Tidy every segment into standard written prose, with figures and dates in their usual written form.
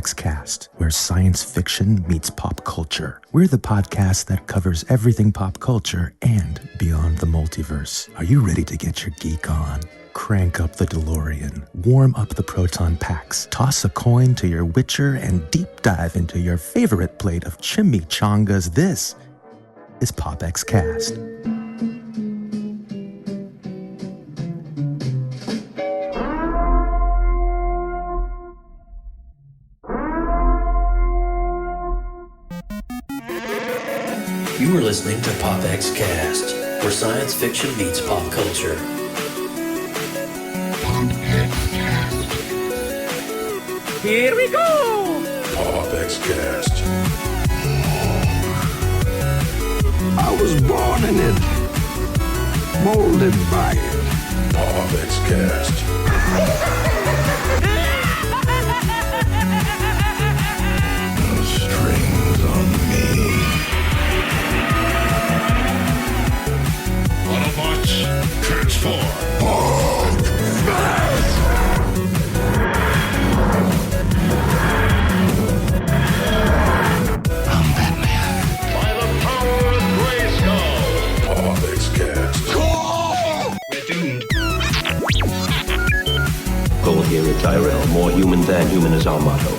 PopXcast, where science fiction meets pop culture. We're the podcast that covers everything pop culture and beyond the multiverse. Are you ready to get your geek on? Crank up the DeLorean, warm up the proton packs, toss a coin to your Witcher, and deep dive into your favorite plate of chimichangas. This is PopXcast. You are listening to PopXcast, where science fiction meets pop culture. Here we go! PopXcast. I was born in it, molded by it. PopXcast. No strings on me. Autobots, transform. I'm Batman. By the power of Grayskull. PopXcast. We're doomed. Goal here at Tyrell. More human than human is our motto.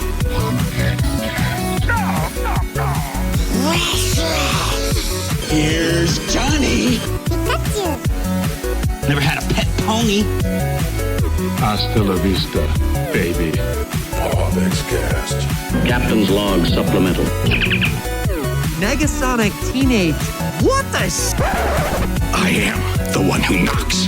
Here's Johnny. Never had a pet pony. Hasta la vista, baby. PopXcast. Captain's log supplemental. Negasonic Teenage. What the I am the one who knocks.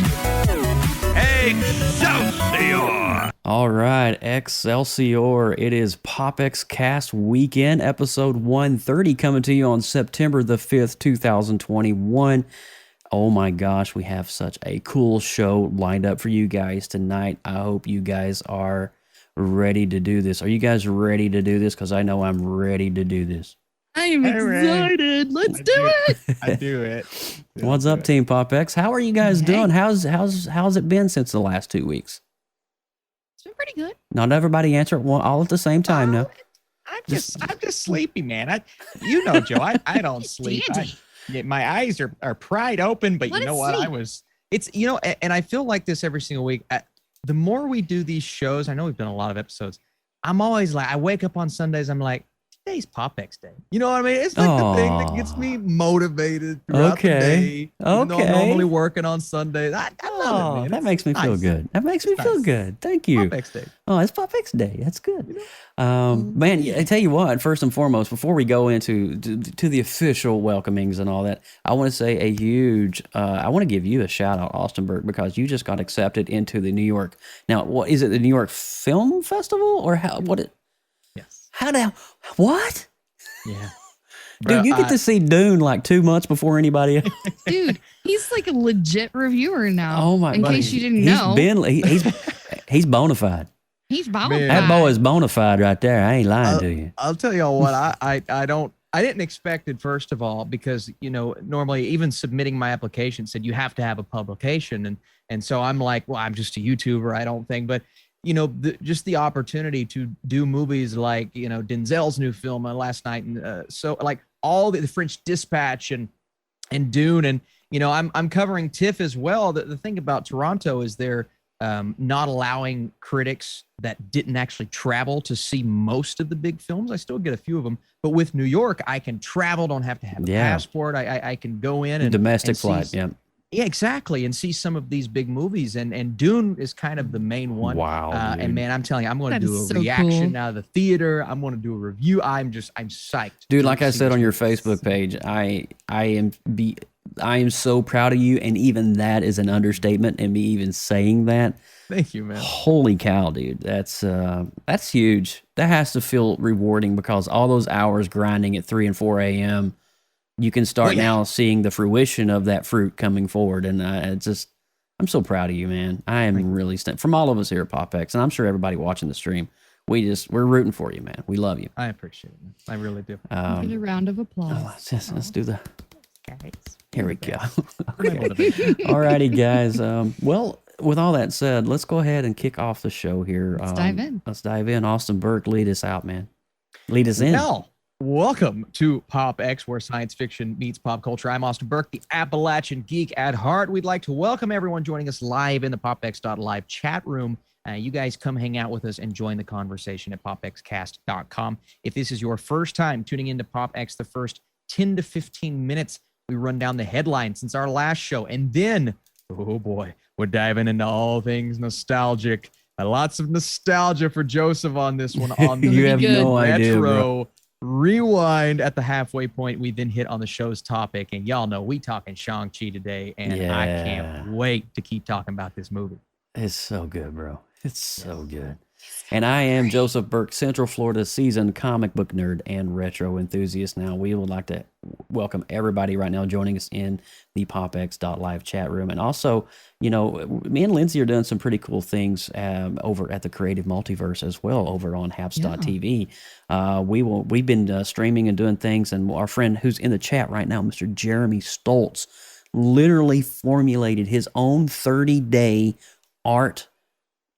Excelsior! All right, Excelsior. It is PopXcast Weekend, episode 130, coming to you on September the 5th, 2021. Oh my gosh, we have such a cool show lined up for you guys tonight. I hope you guys are ready to do this. Are you guys ready to do this? Because I know I'm ready to do this. I am excited. Let's do it. I do it. What's up, Team PopX? How are you guys doing? How's it been since the last 2 weeks? It's been pretty good. Not everybody answer all at the same time now. I'm just sleepy, man. Joe, I don't sleep. My eyes are pried open, but Let you know it what? sleep. And I feel like this every single week. The more we do these shows, I know we've done a lot of episodes. I'm always like, I wake up on Sundays, I'm like, today's PopX Day. You know what I mean? It's like the thing that gets me motivated throughout the day. Even though I'm normally working on Sundays. I love it, man. That makes me feel good. That makes me feel good. Thank you. PopX Day. Oh, it's PopX Day. That's good. Man, I tell you what, first and foremost, before we go into to the official welcomings and all that, I want to say a huge, I want to give you a shout out, Austinberg, because you just got accepted into the New York. Now, what is it, the New York Film Festival or what? Yeah. Dude, you get to see Dune like 2 months before anybody else. Dude, he's like a legit reviewer now. Oh my! In case you didn't know. He's bona fide. He's bona fide. That boy is bona fide right there. I ain't lying to you. I'll tell y'all what, I didn't expect it, first of all, because, normally even submitting my application said you have to have a publication. And so I'm like, well, I'm just a YouTuber, I don't think. But, just the opportunity to do movies like, Denzel's new film last night. And so like all the French Dispatch and Dune. And, I'm covering TIFF as well. The thing about Toronto is they're not allowing critics that didn't actually travel to see most of the big films. I still get a few of them, but with New York, I can travel, don't have to have a passport. I can go in and domestic flight. Yeah, exactly. And see some of these big movies, and Dune is kind of the main one. Wow. And man, I'm telling you, I'm going to do a reaction out of the theater. I'm going to do a review. I'm psyched. Dude, like I said on your Facebook page, I am so proud of you, and even that is an understatement, and me even saying that. Thank you, man. Holy cow, dude. That's huge. That has to feel rewarding, because all those hours grinding at 3 and 4 a.m., you can start now seeing the fruition of that fruit coming forward. And I'm so proud of you, man. I am really, from all of us here at PopX, and I'm sure everybody watching the stream, we're rooting for you, man. We love you. I appreciate it, man. I really do. Get a round of applause. Let's do the... Guys. Here we go. Okay. All righty, guys. Well, with all that said, let's go ahead and kick off the show here. Let's dive in. Let's dive in. Austin Burke, lead us out, man. Lead us in. Well, welcome to PopX, where science fiction meets pop culture. I'm Austin Burke, the Appalachian geek at heart. We'd like to welcome everyone joining us live in the PopX.live chat room. You guys come hang out with us and join the conversation at PopXcast.com. If this is your first time tuning into PopX, the first 10 to 15 minutes, we run down the headlines since our last show. And then, oh boy, we're diving into all things nostalgic. Lots of nostalgia for Joseph on this one. On the You have no idea, bro. Retro Rewind at the halfway point. We then hit on the show's topic. And y'all know we talking Shang-Chi today. And I can't wait to keep talking about this movie. It's so good, bro. It's so good. And I am Joseph Burke, Central Florida seasoned comic book nerd and retro enthusiast. Now, we would like to welcome everybody right now joining us in the PopX.live chat room. And also, you know, me and Lindsay are doing some pretty cool things over at the Creative Multiverse as well over on Haps.tv. We've been streaming and doing things. And our friend who's in the chat right now, Mr. Jeremy Stoltz, literally formulated his own 30-day art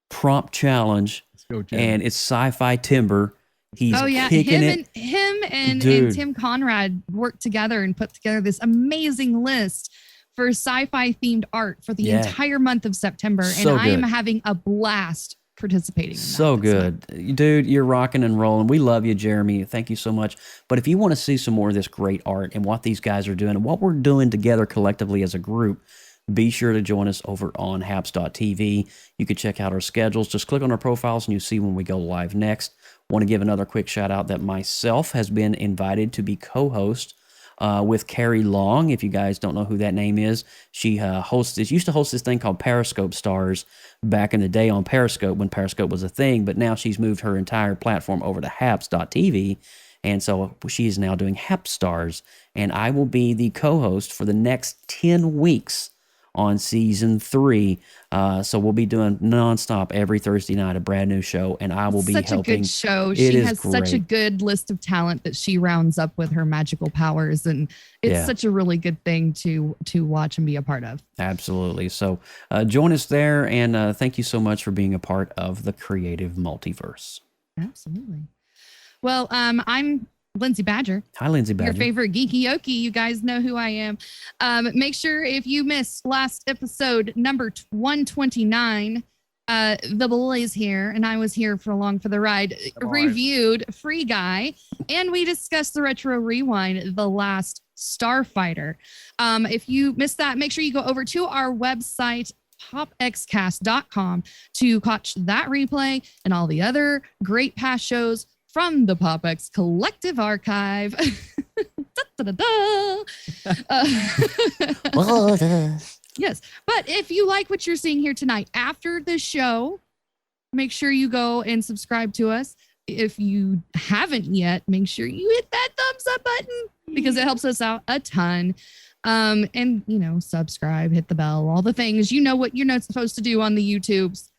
prompt challenge, and it's Sci-Fi Timber. He's kicking him and Tim Conrad worked together and put together this amazing list for sci-fi themed art for the entire month of September, and I am having a blast participating in that. So good. Dude, you're rocking and rolling. We love you, Jeremy. Thank you so much. But if you want to see some more of this great art and what these guys are doing and what we're doing together collectively as a group, be sure to join us over on Haps.tv. You can check out our schedules. Just click on our profiles and you see when we go live next. Want to give another quick shout out that myself has been invited to be co-host with Carrie Long. If you guys don't know who that name is, she used to host this thing called Periscope Stars back in the day on Periscope when Periscope was a thing, but now she's moved her entire platform over to Haps.tv. And so she is now doing Haps Stars, and I will be the co-host for the next 10 weeks on season 3. So we'll be doing nonstop every Thursday night, a brand new show, and I will be helping. Such a good show. She has such a good list of talent that she rounds up with her magical powers, and it's such a really good thing to watch and be a part of. Absolutely. So join us there, and thank you so much for being a part of the Creative Multiverse. Absolutely. Well, I'm Lindsay Badger. Hi, Lindsay Badger. Your favorite geeky okie. You guys know who I am. Make sure if you missed last episode, number 129, the boys here, and I was here along for the ride, reviewed Free Guy, and we discussed the Retro Rewind, The Last Starfighter. If you missed that, make sure you go over to our website, PopXcast.com, to catch that replay and all the other great past shows from the PopX Collective Archive. Yes. But if you like what you're seeing here tonight, after the show, make sure you go and subscribe to us. If you haven't yet, make sure you hit that thumbs up button because it helps us out a ton. And, you know, subscribe, hit the bell, all the things. You know what you're not supposed to do on the YouTubes.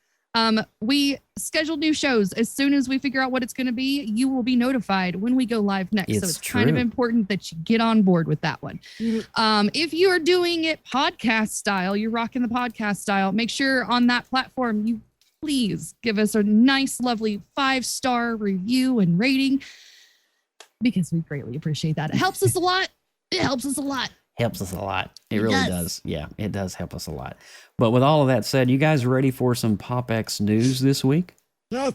We schedule new shows. As soon as we figure out what it's going to be, you will be notified when we go live next. So it's kind of important that you get on board with that one. If you are doing it podcast style, you're rocking the podcast style, make sure on that platform, you please give us a nice, lovely 5-star review and rating because we greatly appreciate that. It helps us a lot. It helps us a lot. Helps us a lot. It really does. Yeah, it does help us a lot. But with all of that said, you guys ready for some PopX news this week? Yes.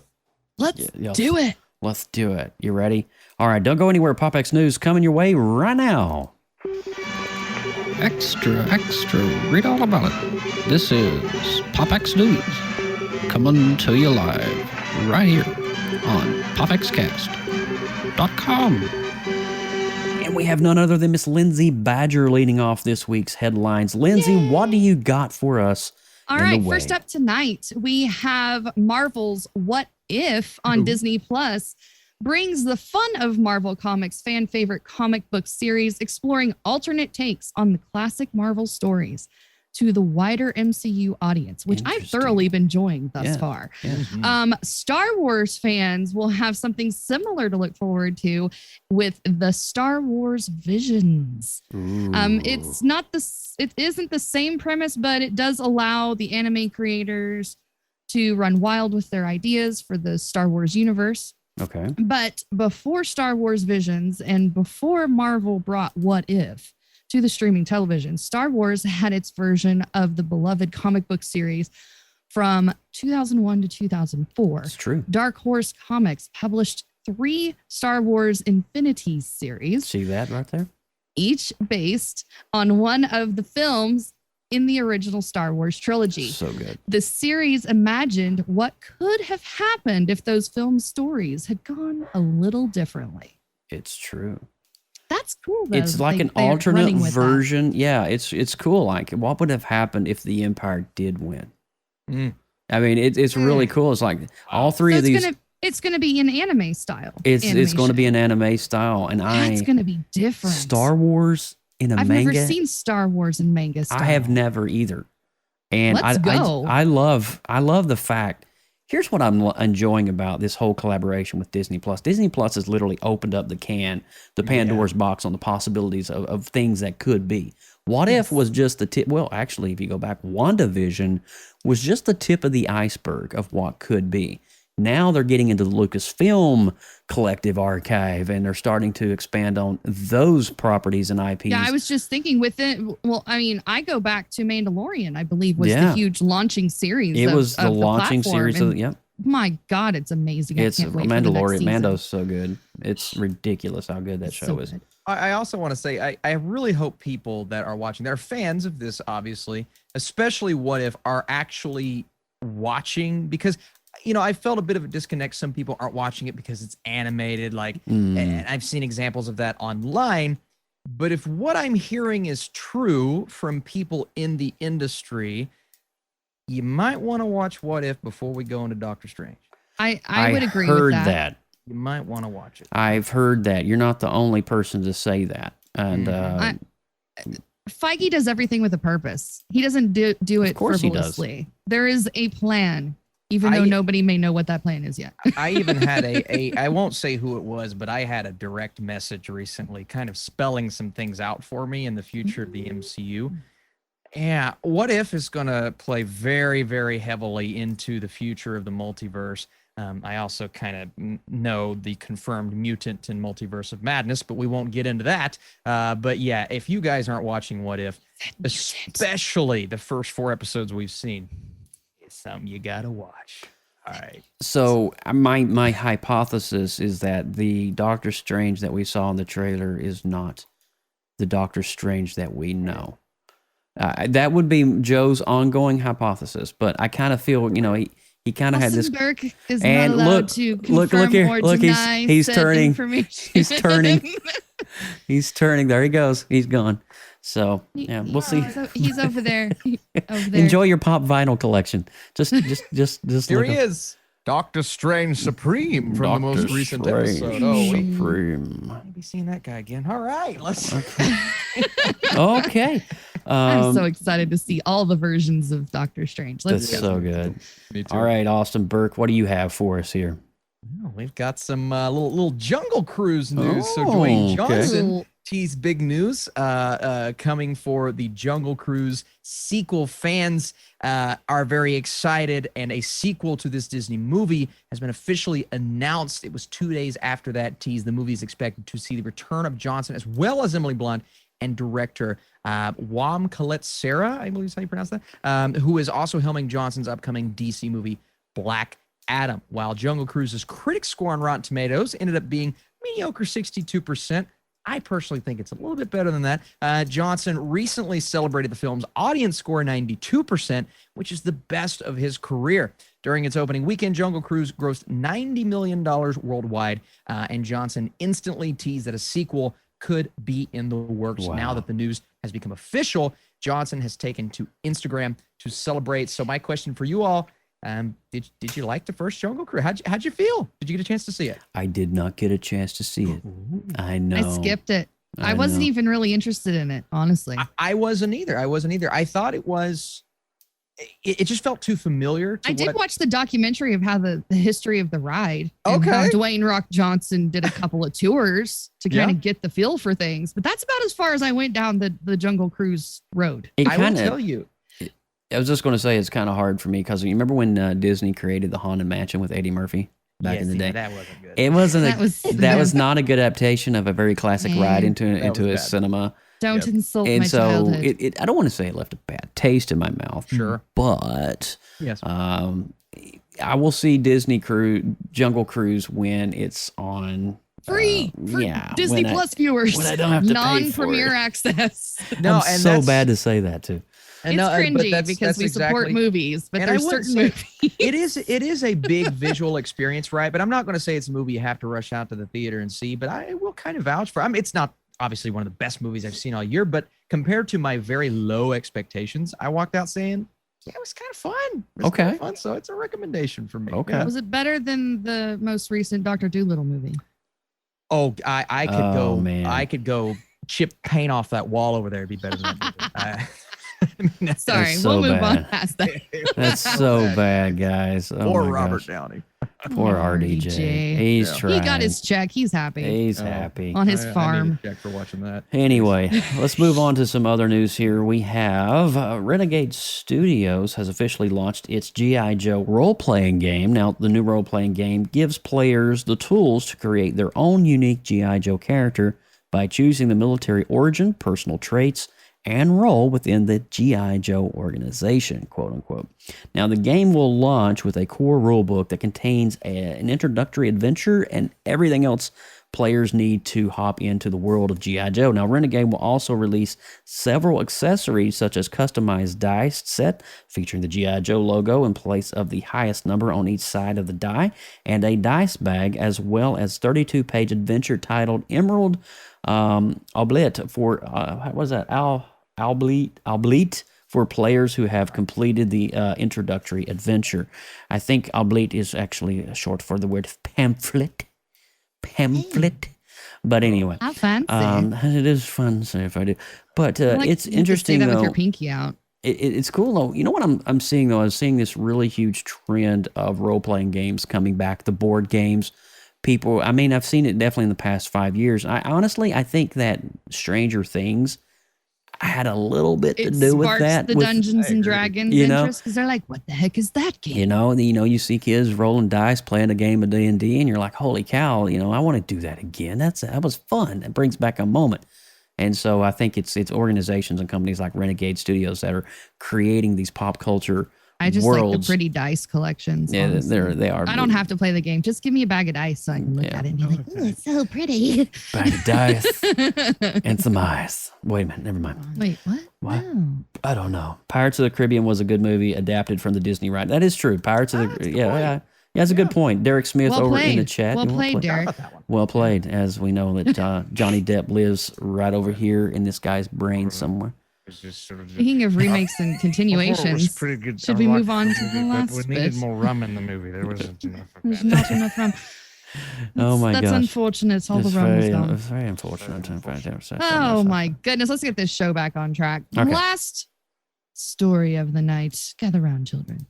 Let's do it. Let's do it. You ready? All right, don't go anywhere. PopX news coming your way right now. Extra, read all about it. This is PopX news coming to you live right here on PopXcast.com. And we have none other than Miss Lindsay Badger leading off this week's headlines. Lindsay, what do you got for us? All right, first up tonight, we have Marvel's What If on Disney Plus brings the fun of Marvel Comics' fan favorite comic book series, exploring alternate takes on the classic Marvel stories. to the wider MCU audience, which I've thoroughly been enjoying thus far. Star Wars fans will have something similar to look forward to with the Star Wars Visions. It isn't the same premise, but it does allow the anime creators to run wild with their ideas for the Star Wars universe. Okay. But before Star Wars Visions and before Marvel brought What If to the streaming television, Star Wars had its version of the beloved comic book series from 2001 to 2004. It's true. Dark Horse Comics published 3 Star Wars Infinity series. See that right there? Each based on one of the films in the original Star Wars trilogy. So good. The series imagined what could have happened if those film stories had gone a little differently. It's true. That's cool, though. It's like an alternate version. Yeah, it's cool. Like, what would have happened if the Empire did win? I mean, it's really cool. It's like all three of these. It's going to be in anime style. It's going to be an anime style, and it's going to be different. Star Wars in a I've manga. I've never seen Star Wars in manga style. I have never either, and Let's go. I love the fact. Here's what I'm enjoying about this whole collaboration with Disney Plus. Disney Plus has literally opened up the Pandora's box on the possibilities of things that could be. What If was just the tip. Well, actually, if you go back, WandaVision was just the tip of the iceberg of what could be. Now they're getting into the Lucasfilm collective archive, and they're starting to expand on those properties and IPs. Yeah, I was just thinking with it. Well, I mean, I go back to Mandalorian, I believe, was the huge launching series. It was the launching series. My God, it's amazing. It's Mandalorian. Mando's so good. It's ridiculous how good that show is. I also want to say, I really hope people that are watching, they're fans of this, obviously, especially What If, are actually watching, because I felt a bit of a disconnect. Some people aren't watching it because it's animated, and I've seen examples of that online. But if what I'm hearing is true from people in the industry, you might want to watch What If before we go into Doctor Strange. I would agree with that. You might want to watch it. I've heard that. You're not the only person to say that. And Feige does everything with a purpose. He doesn't do it frivolously. There is a plan. Even though nobody may know what that plan is yet. I even had I won't say who it was, but I had a direct message recently kind of spelling some things out for me in the future of the MCU. Yeah, What If is going to play very, very heavily into the future of the multiverse. I also kind of know the confirmed mutant in Multiverse of Madness, but we won't get into that. But yeah, if you guys aren't watching What If, especially the first 4 episodes we've seen, something you gotta watch. All right. So my hypothesis is that the Doctor Strange that we saw in the trailer is not the Doctor Strange that we know. That would be Joe's ongoing hypothesis, but I kind of feel he kind of had this. Burke is and not allowed to confirm or deny he's said turning. Information. He's turning. He's turning. There he goes. He's gone. So yeah, we'll see. He's over there. Enjoy your pop vinyl collection. Just here he is, Doctor Strange Supreme from the most recent episode. Supreme. Maybe seeing that guy again. All right, let's. Okay. I'm so excited to see all the versions of Doctor Strange. That's so good. Me too. All right, Austin Burke, what do you have for us here? Well, we've got some little Jungle Cruise news. So Dwayne Johnson teased big news coming for the Jungle Cruise sequel. Fans are very excited, and a sequel to this Disney movie has been officially announced. It was 2 days after that tease. The movie is expected to see the return of Johnson as well as Emily Blunt and director Wam Colette-Serra, I believe is how you pronounce that, who is also helming Johnson's upcoming DC movie Black Adam. While Jungle Cruise's critic score on Rotten Tomatoes ended up being mediocre 62%, I personally think it's a little bit better than that. Johnson recently celebrated the film's audience score 92%, which is the best of his career. During its opening weekend, Jungle Cruise grossed $90 million worldwide, and Johnson instantly teased that a sequel could be in the works. Wow. Now that the news has become official, Johnson has taken to Instagram to celebrate. So my question for you all, did you like the first Jungle Cruise? How'd you feel? Did you get a chance to see it? I did not get a chance to see it. I know. I skipped it. I wasn't even really interested in it, honestly. I wasn't either. I thought it was. It just felt too familiar. I did watch the documentary of how the history of the ride. And how Dwayne Rock Johnson did a couple of tours to kind of get the feel for things. But that's about as far as I went down the Jungle Cruise road. I will tell you. I was just going to say it's kind of hard for me because you remember when Disney created the Haunted Mansion with Eddie Murphy back in the day? That wasn't good. It wasn't. That was not a good adaptation of a very classic ride into a cinema. Don't insult and my so childhood. I don't want to say it left a bad taste in my mouth. Sure. But yes. I will see Jungle Cruise when it's on free for Disney Plus viewers. When I don't have to pay for non-premiere access. No, I'm so bad to say that too. It's cringy because we support movies, but there's certain movies. It is a big visual experience, right? But I'm not going to say it's a movie you have to rush out to the theater and see. But I will kind of vouch for. I mean, it's not obviously one of the best movies I've seen all year, but compared to my very low expectations, I walked out saying, yeah, it was kind of fun. It was kind of fun, so it's a recommendation for me. Okay. Yeah. Was it better than the most recent Dr. Dolittle movie? Oh, I could go. Man. I could go chip paint off that wall over there. It'd be better than that movie. Sorry, we'll move on past that. That's so bad, guys. Oh Poor Robert Downey. Poor RDJ. He's trying. He got his check. He's happy. He's happy on his farm. I need a check for watching that. Anyway, let's move on to some other news here. We have Renegade Studios has officially launched its G.I. Joe role-playing game. Now, the new role-playing game gives players the tools to create their own unique G.I. Joe character by choosing the military origin, personal traits, and role within the G.I. Joe organization, quote unquote. Now, the game will launch with a core rulebook that contains an introductory adventure and everything else players need to hop into the world of G.I. Joe. Now, Renegade will also release several accessories such as customized dice set featuring the G.I. Joe logo in place of the highest number on each side of the die, and a dice bag, as well as 32-page adventure titled Emerald Oblite for, what was that? Oblite for players who have completed the introductory adventure. I think Oblite is actually short for the word pamphlet. But anyway, how fancy. It is fun to say if I do. But it's interesting though. With your pinky out. It's cool though. You know what I'm seeing though? I'm seeing this really huge trend of role playing games coming back. The board games. People. I mean, I've seen it definitely in the past 5 years. I think that Stranger Things had a little bit to do with that. The Dungeons and Dragons interest, because they're like, what the heck is that game? You see kids rolling dice, playing a game of D&D, and you're like, holy cow, I want to do that again. That was fun. It brings back a moment. And so I think it's organizations and companies like Renegade Studios that are creating these pop culture I just worlds. like the pretty dice collections. Yeah, they are. I don't have to play the game. Just give me a bag of dice so I can look at it and be like, oh, it's so pretty. Bag of dice and some eyes. Wait a minute, never mind. Wait, what? What? No. I don't know. Pirates of the Caribbean was a good movie adapted from the Disney ride. That is true. Pirates of the yeah, that's a good point. Derek Smith in the chat. Well played, Derek. Well played, as we know that Johnny Depp lives right over here in this guy's brain somewhere. Speaking of remakes and continuations, should we move on to the last bit? We needed more rum in the movie. There wasn't enough. There's not enough rum. Oh my gosh. That's unfortunate. All the rum is gone. It's very unfortunate. Oh my goodness. Let's get this show back on track. Okay. Last story of the night. Gather round, children.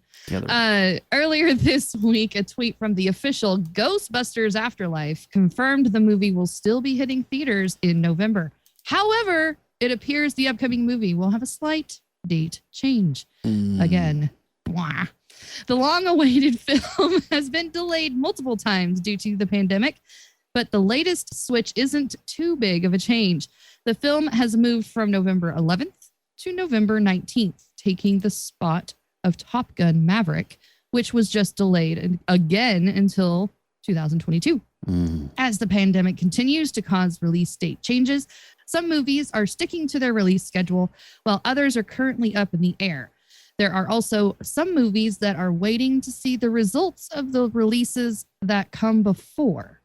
Earlier this week, a tweet from the official Ghostbusters Afterlife confirmed the movie will still be hitting theaters in November. However, it appears the upcoming movie will have a slight date change. Again, blah. The long-awaited film has been delayed multiple times due to the pandemic, but the latest switch isn't too big of a change. The film has moved from November 11th to November 19th, taking the spot of Top Gun Maverick, which was just delayed again until 2022. As the pandemic continues to cause release date changes, some movies are sticking to their release schedule, while others are currently up in the air. There are also some movies that are waiting to see the results of the releases that come before.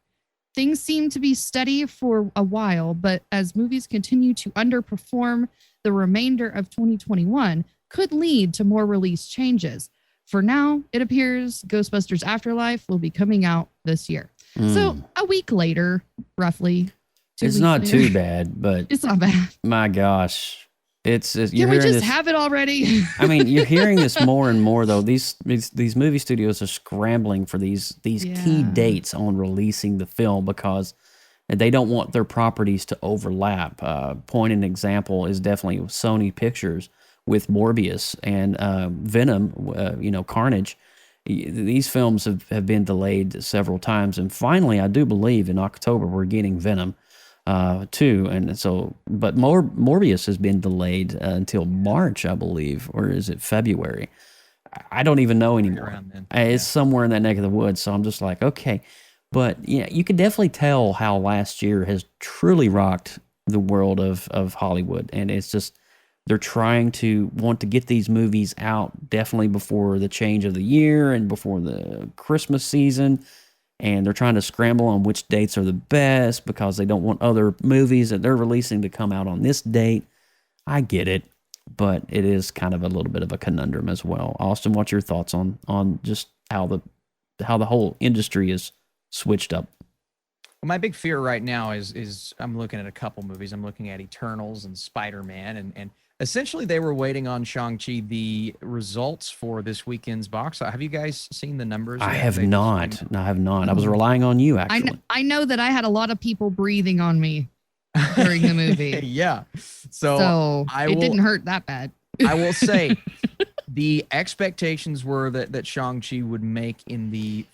Things seem to be steady for a while, but as movies continue to underperform, the remainder of 2021 could lead to more release changes. For now, it appears Ghostbusters Afterlife will be coming out this year. So a week later, roughly, It's weeks not later. too bad, but It's not bad. my gosh, it's you're Can we hearing just this. have it already? I mean, you're hearing this more and more though. These movie studios are scrambling for these key dates on releasing the film because they don't want their properties to overlap. Point and example is definitely Sony Pictures with Morbius and Venom. Carnage. These films have been delayed several times, and finally, I do believe in October we're getting Venom. Too, and so, but Morbius has been delayed until March, I believe, or is it February? I don't even know anymore. It's somewhere in that neck of the woods. So I'm just like, okay, but yeah, you can definitely tell how last year has truly rocked the world of Hollywood, and it's just they're trying to want to get these movies out definitely before the change of the year and before the Christmas season. And they're trying to scramble on which dates are the best because they don't want other movies that they're releasing to come out on this date. I get it, but it is kind of a little bit of a conundrum as well. Austin, what's your thoughts on just how the whole industry is switched up? Well, my big fear right now is I'm looking at a couple movies. I'm looking at Eternals and Spider-Man, and essentially they were waiting on Shang-Chi, the results for this weekend's box. Have you guys seen the numbers? I have not. No, I have not. I was relying on you, actually. I know that I had a lot of people breathing on me during the movie. Yeah. So it didn't hurt that bad. I will say the expectations were that Shang-Chi would make in the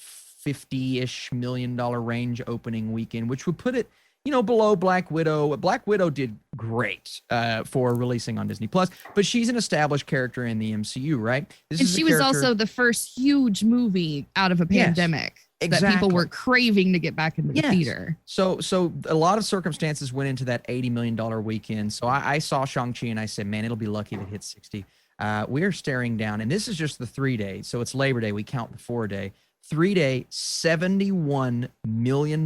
$50-ish million range opening weekend, which would put it, below Black Widow. Black Widow did great for releasing on Disney Plus, but she's an established character in the MCU, right? She was also the first huge movie out of a pandemic that people were craving to get back into the theater. So a lot of circumstances went into that $80 million weekend. So I saw Shang-Chi and I said, man, it'll be lucky if it hits 60. We are staring down, and this is just the 3 days. So it's Labor Day. We count the 4 day. 3 day, $71 million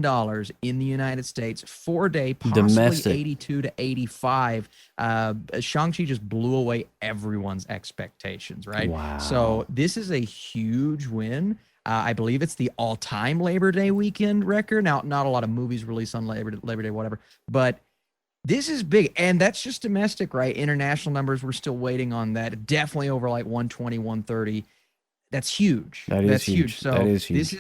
in the United States. 4 day, possibly Domestic. 82 to 85. Shang-Chi just blew away everyone's expectations, right? Wow. So this is a huge win. I believe it's the all-time Labor Day weekend record. Now, not a lot of movies released on Labor Day, whatever, but this is big. And that's just domestic, right? International numbers, we're still waiting on that. Definitely over like 120, 130. That's huge. That's huge. So that is huge.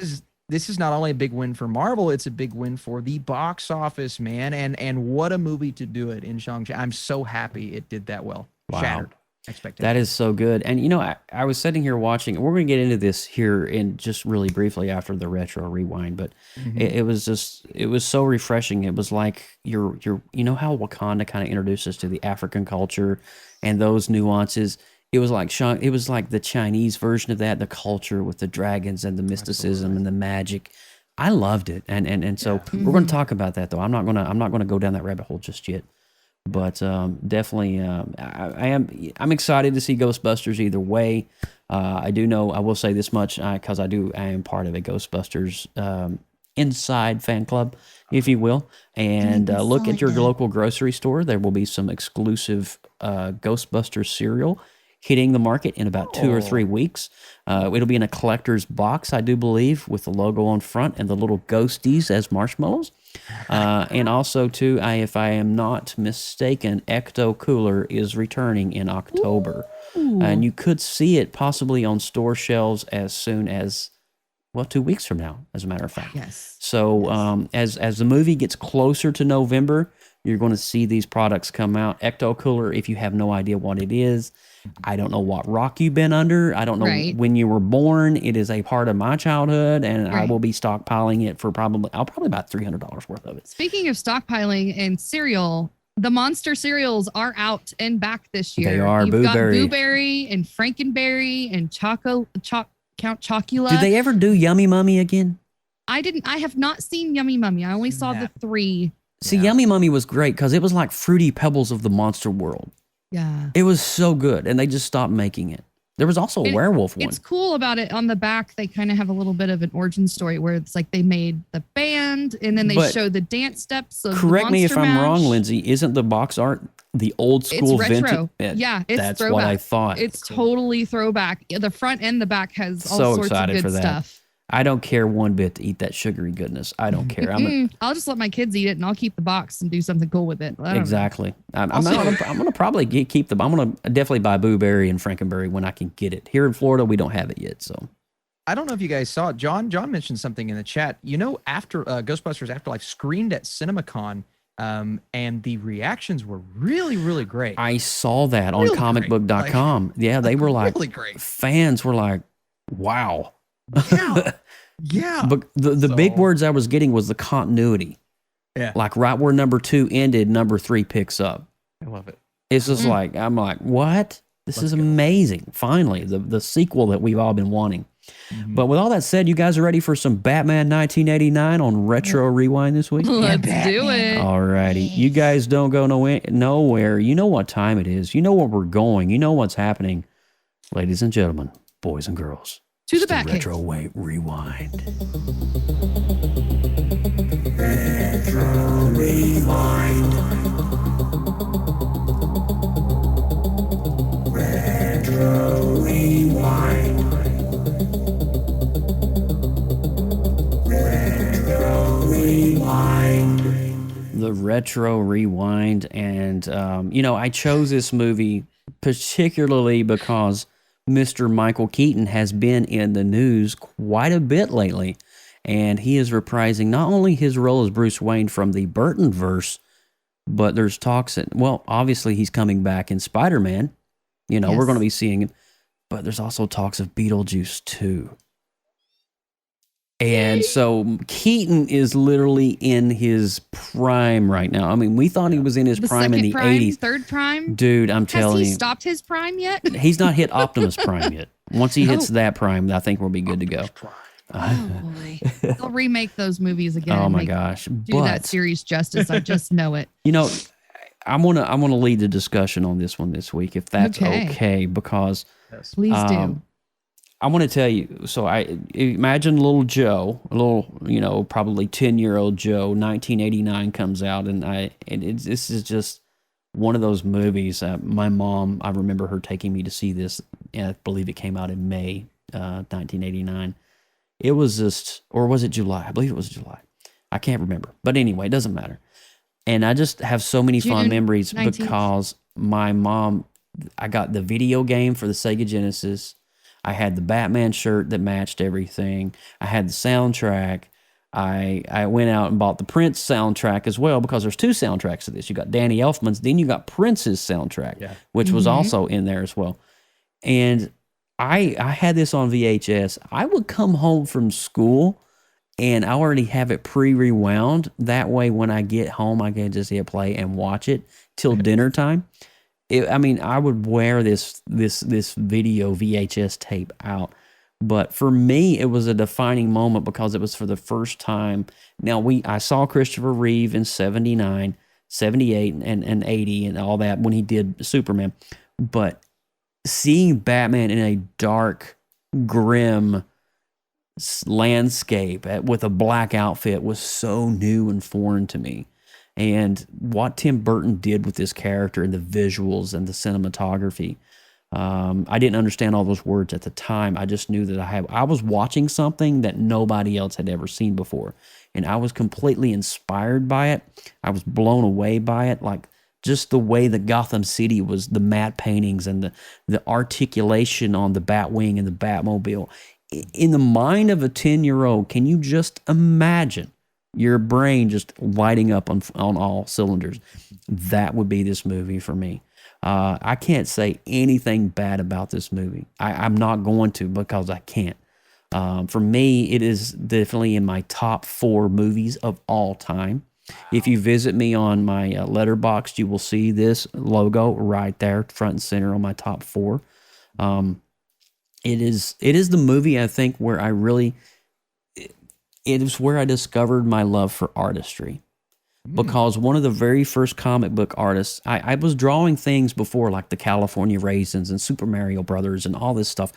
This is not only a big win for Marvel, it's a big win for the box office, man. And what a movie to do it in Shang-Chi. I'm so happy it did that well. Wow. Shattered expectations. That is so good. And I was sitting here watching, and we're going to get into this here in just really briefly after the retro rewind, but it was so refreshing. It was like how Wakanda kind of introduced us to the African culture and those nuances. It was like the Chinese version of that, the culture with the dragons and the mysticism and the magic. I loved it, and so we're going to talk about that though. I'm not gonna go down that rabbit hole just yet, but definitely I'm excited to see Ghostbusters either way. I will say this much because I am part of a Ghostbusters inside fan club, if you will, and look at your local grocery store. There will be some exclusive Ghostbusters cereal hitting the market in about 2 or 3 weeks. It'll be in a collector's box, I do believe, with the logo on front and the little ghosties as marshmallows. And also, too, if I am not mistaken, Ecto Cooler is returning in October. And you could see it possibly on store shelves as soon as, 2 weeks from now, as a matter of fact. Yes. So as the movie gets closer to November, you're going to see these products come out. Ecto Cooler, if you have no idea what it is, I don't know what rock you've been under. I don't know when you were born. It is a part of my childhood, and I will be stockpiling it for probably about $300 worth of it. Speaking of stockpiling and cereal, the Monster cereals are out and back this year. They are. You've got Boo Berry and Frankenberry and Count Chocula. Do they ever do Yummy Mummy again? I have not seen Yummy Mummy. I only saw the 3. See, Yummy Mummy was great because it was like Fruity Pebbles of the monster world. Yeah. It was so good, and they just stopped making it. There was also a werewolf one. It's cool about it. On the back, they kind of have a little bit of an origin story where it's like they made the band, and then they show the dance steps of correct me if Monster I'm Mash. wrong, Lindsay. Isn't the box art the old school It's retro. vintage? Yeah, it's that's throwback. what I thought. It's totally throwback. The front and the back has all So sorts of excited good for that. stuff. I don't care one bit to eat that sugary goodness. I don't care. I'll just let my kids eat it, and I'll keep the box and do something cool with it. I don't know. Exactly. I'm gonna probably keep them. I'm gonna definitely buy Blueberry and Frankenberry when I can get it. Here in Florida, we don't have it yet, so. I don't know if you guys saw it. John mentioned something in the chat. You know, after Ghostbusters Afterlife screened at CinemaCon, and the reactions were really, really great. I saw that on comicbook.com. Like, yeah, they were like, really great. Fans were like, wow. Yeah. Yeah. But the big words I was getting was the continuity. Yeah. Like right where number 2 ended, number 3 picks up. I love it. It's just like, I'm like, what? This is amazing. Finally, the sequel that we've all been wanting. But with all that said, you guys are ready for some Batman 1989 on Retro Rewind this week? Let's do it. All righty. You guys don't go nowhere. You know what time it is. You know where we're going. You know what's happening. Ladies and gentlemen, boys and girls. To the it's Batcave. Retro Rewind. Retro Rewind. Retro Rewind. Retro Rewind. The Retro Rewind. And, I chose this movie particularly because Mr. Michael Keaton has been in the news quite a bit lately. And he is reprising not only his role as Bruce Wayne from the Burton verse, but there's talks that, well, obviously he's coming back in Spider-Man. We're going to be seeing him. But there's also talks of Beetlejuice 2. And so Keaton is literally in his prime right now. I mean, we thought he was in his prime in the 80s. Third prime? Dude, I'm telling you. Has he stopped his prime yet? He's not hit Optimus Prime yet. Once he hits that prime, I think we'll be good to go. Oh boy. They'll remake those movies again. Oh my gosh. Do that series justice. I just know it. I'm gonna lead the discussion on this one this week, if that's okay, because please do. I want to tell you, so I imagine little Joe, probably 10-year-old Joe, 1989 comes out, this is just one of those movies. My mom, I remember her taking me to see this, and I believe it came out in May 1989. It was just, or was it July? I believe it was July. I can't remember. But anyway, it doesn't matter. And I just have so many fond memories 19th. Because my mom, I got the video game for the Sega Genesis. I had the Batman shirt that matched everything. I had the soundtrack. I went out and bought the Prince soundtrack as well, because there's 2 soundtracks to this. You got Danny Elfman's, then you got Prince's soundtrack, which was also in there as well. And I had this on VHS. I would come home from school and I already have it pre-rewound. That way when I get home, I can just hit play and watch it till dinner time. I would wear this video VHS tape out. But for me, it was a defining moment because it was for the first time. Now, I saw Christopher Reeve in 79, 78, and 80 and all that when he did Superman. But seeing Batman in a dark, grim landscape with a black outfit was so new and foreign to me. And what Tim Burton did with this character and the visuals and the cinematography, I didn't understand all those words at the time. I just knew that I was watching something that nobody else had ever seen before. And I was completely inspired by it. I was blown away by it. Like just the way that Gotham City was, the matte paintings and the articulation on the Batwing and the Batmobile. In the mind of a 10-year-old, can you just imagine your brain just lighting up on all cylinders? That would be this movie for me. I can't say anything bad about this movie. I'm not going to, because I can't. For me, it is definitely in my top 4 movies of all time. If you visit me on my Letterboxd, you will see this logo right there, front and center on my top 4. It is the movie, I think, where it is where I discovered my love for artistry. Because one of the very first comic book artists, I was drawing things before, like the California Raisins and Super Mario Brothers and all this stuff.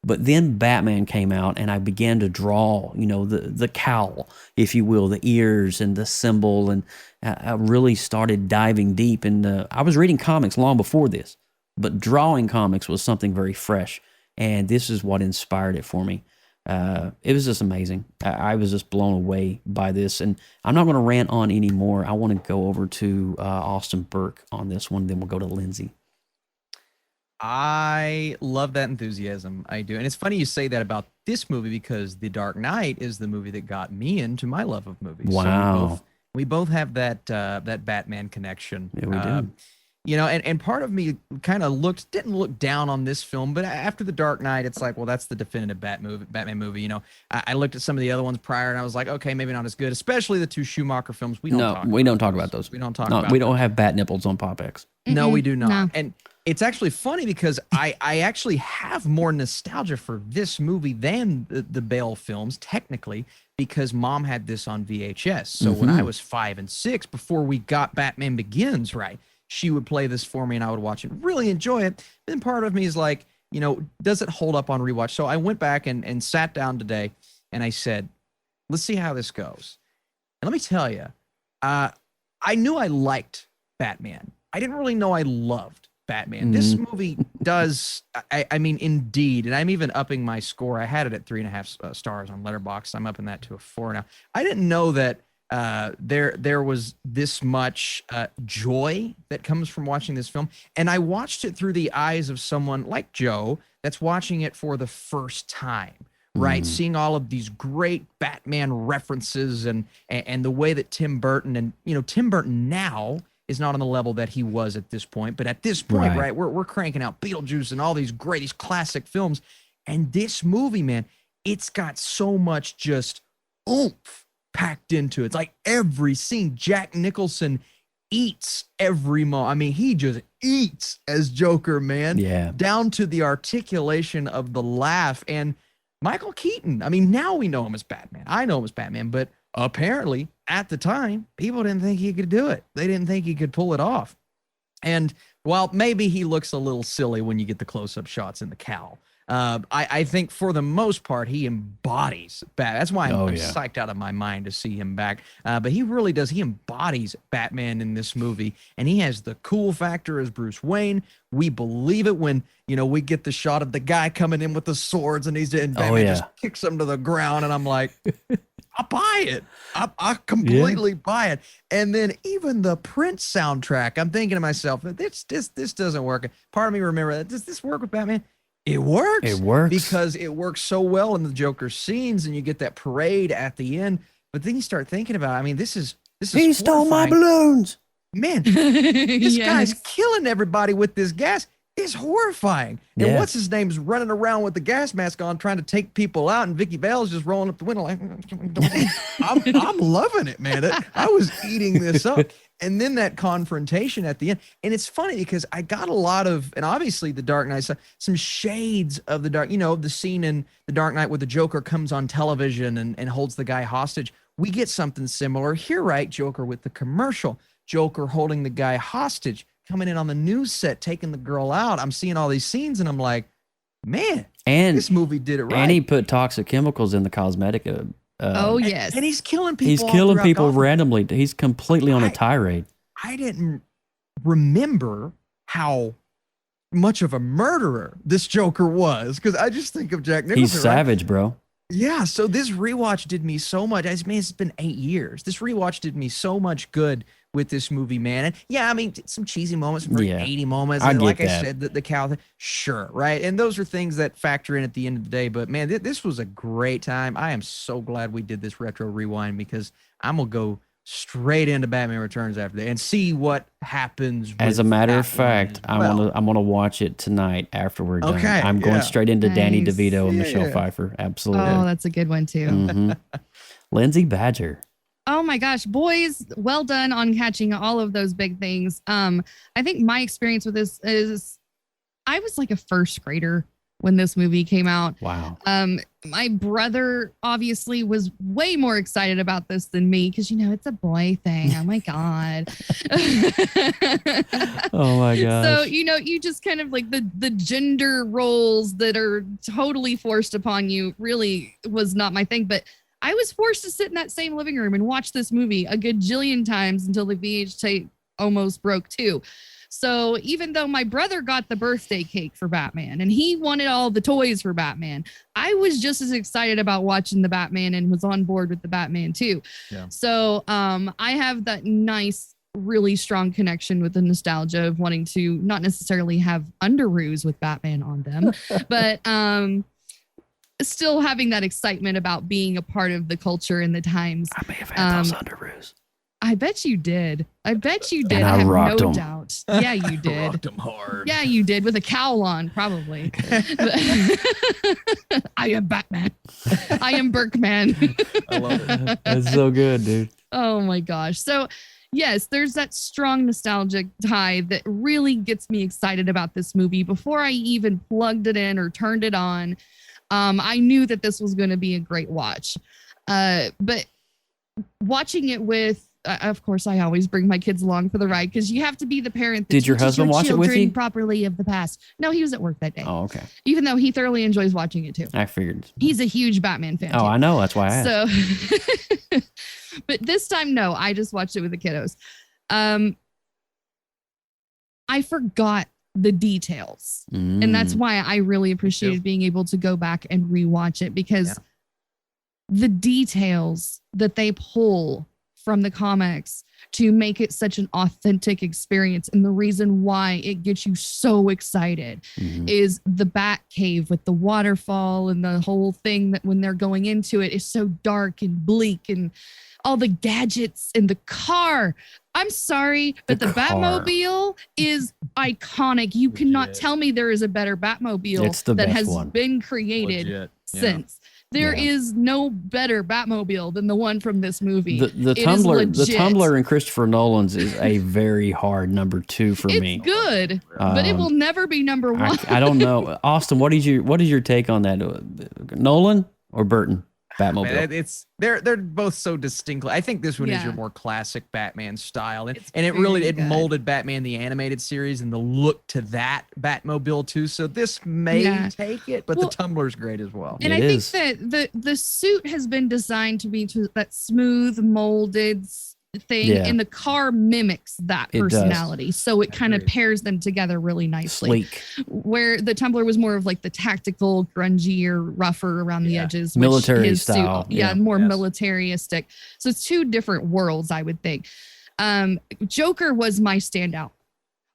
But then Batman came out, and I began to draw, the cowl, if you will, the ears and the symbol. And I really started diving deep. And I was reading comics long before this, but drawing comics was something very fresh. And this is what inspired it for me. It was just amazing. I was just blown away by this, and I'm not going to rant on anymore. I want to go over to Austin Burke on this one. Then we'll go to Lindsay. I love that enthusiasm. I do. And it's funny you say that about this movie because The Dark Knight is the movie that got me into my love of movies. Wow. So we both have that that Batman connection. Yeah, we do. You know, and part of me kind of didn't look down on this film, but after The Dark Knight, it's like, well, that's the definitive Batman movie. You know, I looked at some of the other ones prior and I was like, okay, maybe not as good, especially the 2 Schumacher films. We don't talk about those. We don't talk about We don't have bat nipples on PopX. No, we do not. No. And it's actually funny because I actually have more nostalgia for this movie than the Bale films, technically, because Mom had this on VHS. So when I was 5 and 6, before we got Batman Begins, right, she would play this for me and I would watch it, really enjoy it. Then part of me is like, you know, does it hold up on rewatch? So I went back and sat down today and I said, let's see how this goes. And let me tell you, I knew I liked Batman. I didn't really know I loved Batman. This movie does, I mean, indeed, and I'm even upping my score. I had it at 3.5 stars on Letterboxd. I'm upping that to a 4 now. I didn't know that there was this much joy that comes from watching this film, and I watched it through the eyes of someone like Joe that's watching it for the first time. Right, seeing all of these great Batman references and the way that Tim Burton and Tim Burton now is not on the level that he was at this point, but at this point, right, we're cranking out Beetlejuice and all these classic films, and this movie, man, it's got so much just oomph packed into it. It's like every scene, Jack Nicholson eats every moment. I mean, he just eats as Joker, man. Yeah, down to the articulation of the laugh. And Michael Keaton, I mean, now we know him as Batman. I know him as Batman, but apparently at the time, people didn't think he could do it. They didn't think he could pull it off. And while maybe he looks a little silly when you get the close-up shots in the cowl, I think for the most part, he embodies Batman. That's why I'm psyched out of my mind to see him back. But he really does. He embodies Batman in this movie, and he has the cool factor as Bruce Wayne. We believe it when, we get the shot of the guy coming in with the swords and Batman just kicks him to the ground. And I'm like, I buy it. I completely buy it. And then even the Prince soundtrack, I'm thinking to myself, this doesn't work. Part of me remember, does this work with Batman? It works. It works. Because it works so well in the Joker scenes and you get that parade at the end. But then you start thinking about, I mean, this is He stole my balloons. Man, this guy's killing everybody with this gas. It's horrifying. And what's his name's running around with the gas mask on trying to take people out, and Vicky Vale's just rolling up the window like, I'm loving it, man. I was eating this up. And then that confrontation at the end. And it's funny because I got a lot of, and obviously the Dark Knight, some shades of the Dark, the scene in the Dark Knight where the Joker comes on television and holds the guy hostage. We get something similar here, right? Joker with the commercial, Joker holding the guy hostage, coming in on the news set, taking the girl out. I'm seeing all these scenes and I'm like, man, this movie did it right. And he put toxic chemicals in the cosmetic. Yes. And he's killing people. He's killing people randomly. He's completely on a tirade. I didn't remember how much of a murderer this Joker was, because I just think of Jack Nicholson. He's savage, bro. Yeah, so this rewatch did me so much. It's been 8 years. This rewatch did me so much good with this movie, man. And yeah, I mean, some cheesy moments, some 80 moments. And like I said, the cow thing, sure, right? And those are things that factor in at the end of the day. But man, this was a great time. I am so glad we did this retro rewind, because I'm going to go straight into Batman Returns after that and see what happens. As a matter of fact, I'm gonna watch it tonight after we're done. Okay, I'm going straight into Danny Nice. DeVito and Michelle Pfeiffer. Absolutely. Oh, that's a good one too. Mhm. Lindsay Badger. Oh my gosh, boys, well done on catching all of those big things. I think my experience with this is I was like a first grader when this movie came out. Wow. My brother obviously was way more excited about this than me, because it's a boy thing. Oh my God. Oh my gosh. So, you just kind of like the gender roles that are totally forced upon you really was not my thing. But I was forced to sit in that same living room and watch this movie a gajillion times until the VH tape almost broke too. So even though my brother got the birthday cake for Batman and he wanted all the toys for Batman, I was just as excited about watching the Batman and was on board with the Batman too. Yeah. So I have that nice, really strong connection with the nostalgia of wanting to not necessarily have underoos with Batman on them, but still having that excitement about being a part of the culture and the times. I may have had those underoos. I bet you did. I bet you did. And I have rocked no 'em. doubt. Yeah, you did. Rocked 'em hard. Yeah, you did with a cowl on, probably. I am Batman. I am Berkman. I love it. That's so good, dude. Oh my gosh. So, yes, there's that strong nostalgic tie that really gets me excited about this movie. Before I even plugged it in or turned it on, I knew that this was going to be a great watch. But watching it with, of course, I always bring my kids along for the ride because you have to be the parent that Did your teaches husband watch it with children you? properly of the past. No, he was at work that day. Oh, okay. Even though he thoroughly enjoys watching it too. I figured. He's a huge Batman fan. Oh, too. I know. That's why I asked. So, but this time, no, I just watched it with the kiddos. I forgot the details. And that's why I really appreciated being able to go back and rewatch it because the details that they pull from the comics to make it such an authentic experience. And the reason why it gets you so excited is the Bat Cave with the waterfall and the whole thing that when they're going into it is so dark and bleak and all the gadgets and the car. I'm sorry, but the Batmobile is iconic. You cannot tell me there is a better Batmobile that has been created since. There is no better Batmobile than the one from this movie. The Tumbler in Christopher Nolan's is a very hard number 2 for me. It's good, but it will never be number 1. I don't know, Austin. What is your take on that? Nolan or Burton Batmobile? They're both so distinctly. I think this one is your more classic Batman style, and it good. molded Batman the animated series and the look to that Batmobile too. So this may take it, but the Tumbler's great as well. And I think that the suit has been designed to be that smooth molded thing, and the car mimics that personality. So it kind of pairs them together really nicely. Sleek. Where the Tumbler was more of like the tactical, grungier, rougher around the edges. Military his style. Suit, more militaristic. So it's two different worlds, I would think. Joker was my standout.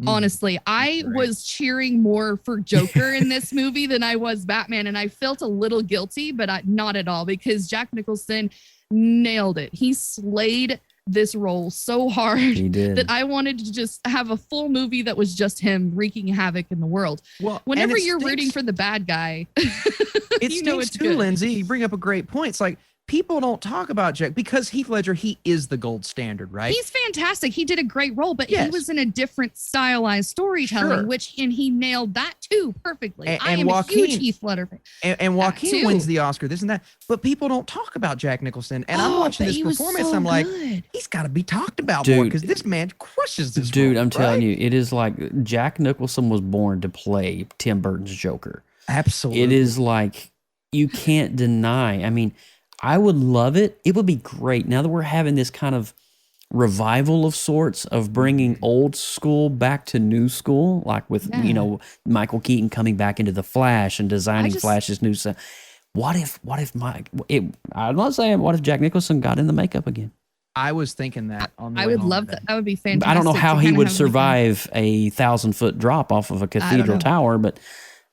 Honestly, I was cheering more for Joker in this movie than I was Batman. And I felt a little guilty, but not at all, because Jack Nicholson nailed it. He slayed this role so hard that I wanted to just have a full movie that was just him wreaking havoc in the world. Well, whenever you're rooting for the bad guy, it stinks too, Lindsay. You bring up a great point. It's like people don't talk about Jack because Heath Ledger, he is the gold standard, right? He's fantastic. He did a great role, but he was in a different stylized storytelling, and he nailed that too perfectly. I am Joaquin, a huge Heath Ledger fan. And Joaquin wins the Oscar, this and that, but people don't talk about Jack Nicholson. And I'm watching this performance, I'm like, he's got to be talked about more because this man crushes this dude, role, I'm telling you, it is like Jack Nicholson was born to play Tim Burton's Joker. Absolutely. It is like, you can't deny. I mean, I would love it. It would be great now that we're having this kind of revival of sorts of bringing old school back to new school, like with, Michael Keaton coming back into the Flash and designing Flash's new stuff. What if I'm not saying what if Jack Nicholson got in the makeup again? I was thinking that on the I would love that. That would be fantastic. I don't know how he would survive a 1,000-foot drop off of a cathedral tower, but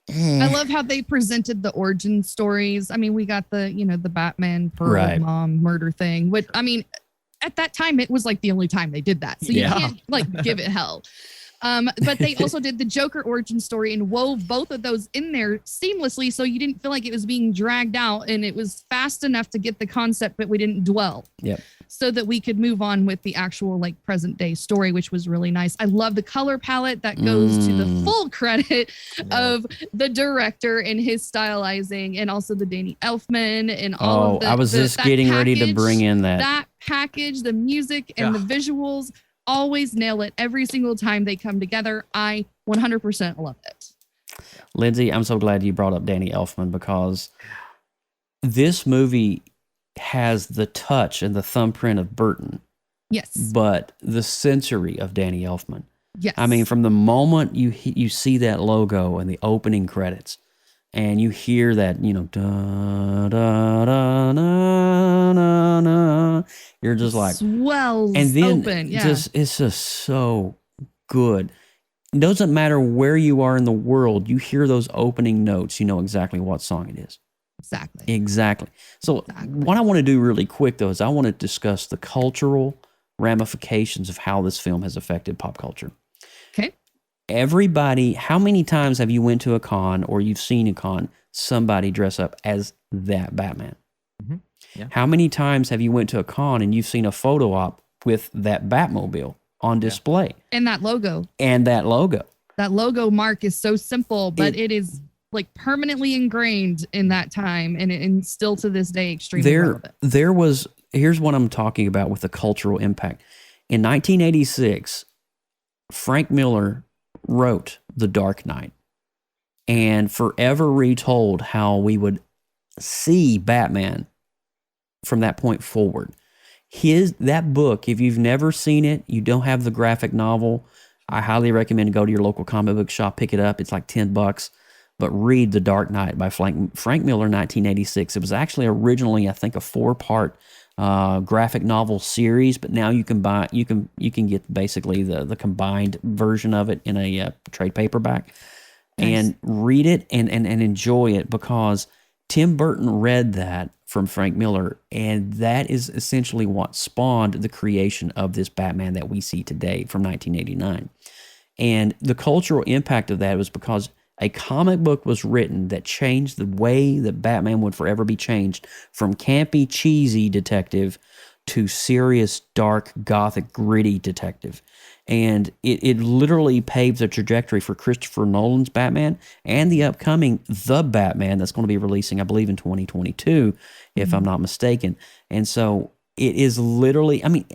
I love how they presented the origin stories. I mean, we got the Batman Pearl mom murder thing, which, I mean, at that time, it was like the only time they did that. So you can't give it hell. But they also did the Joker origin story and wove both of those in there seamlessly. So you didn't feel like it was being dragged out, and it was fast enough to get the concept, but we didn't dwell. Yep. So that we could move on with the actual present day story, which was really nice. I love the color palette that goes to the full credit of the director and his stylizing, and also the Danny Elfman and all of the. I was just getting ready to bring in that package, the music and the visuals always nail it every single time they come together. I 100% love it. Lindsay, I'm so glad you brought up Danny Elfman because this movie has the touch and the thumbprint of Burton. Yes. But the sensory of Danny Elfman. Yes. I mean, from the moment you see that logo and the opening credits, and you hear that, da da da na na na, you're just like swells and then open. Yeah. it's just so good. It doesn't matter where you are in the world, you hear those opening notes, you know exactly what song it is. Exactly. So what I want to do really quick though is I want to discuss the cultural ramifications of how this film has affected pop culture. Okay. Everybody, how many times have you went to a con or you've seen a con, somebody dress up as that Batman? Mm-hmm. Yeah. How many times have you went to a con and you've seen a photo op with that Batmobile on display? And that logo. That logo Mark is so simple, but it is like permanently ingrained in that time and still to this day extremely relevant. Here's what I'm talking about with the cultural impact. In 1986, Frank Miller wrote The Dark Knight and forever retold how we would see Batman from that point forward. That book, if you've never seen it, you don't have the graphic novel, I highly recommend go to your local comic book shop, pick it up. It's like $10, but read The Dark Knight by Frank Miller, 1986. It was actually originally, I think, a 4-part graphic novel series, but now you can get basically the combined version of it in a trade paperback. Nice. And read it and enjoy it, because Tim Burton read that from Frank Miller, and that is essentially what spawned the creation of this Batman that we see today from 1989. And the cultural impact of that was because a comic book was written that changed the way that Batman would forever be changed from campy, cheesy detective to serious, dark, gothic, gritty detective. And it literally paved the trajectory for Christopher Nolan's Batman and the upcoming The Batman that's going to be releasing, I believe, in 2022, if I'm not mistaken. And so it is literally, I mean,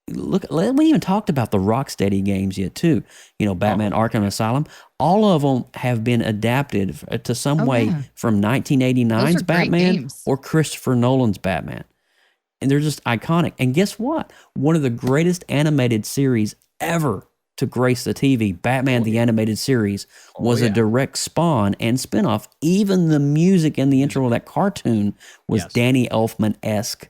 look, we haven't even talked about the Rocksteady games yet, too. You know, Batman Arkham Asylum. All of them have been adapted to some way from 1989's Batman or Christopher Nolan's Batman. And they're just iconic. And guess what? One of the greatest animated series ever to grace the TV, Batman the Animated Series, was a direct spawn and spinoff. Even the music and the intro of that cartoon was Danny Elfman-esque.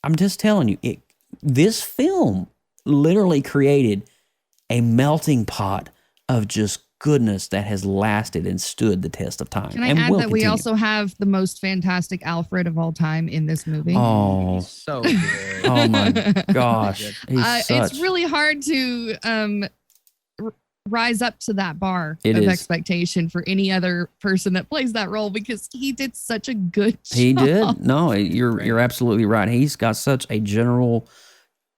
I'm just telling you, this film literally created a melting pot of just goodness that has lasted and stood the test of time. Can I add that we also have the most fantastic Alfred of all time in this movie? Oh, he's so good. Oh my gosh. It's really hard to rise up to that bar of expectation for any other person that plays that role, because he did such a good job. He did. No, you're absolutely right. He's got such a general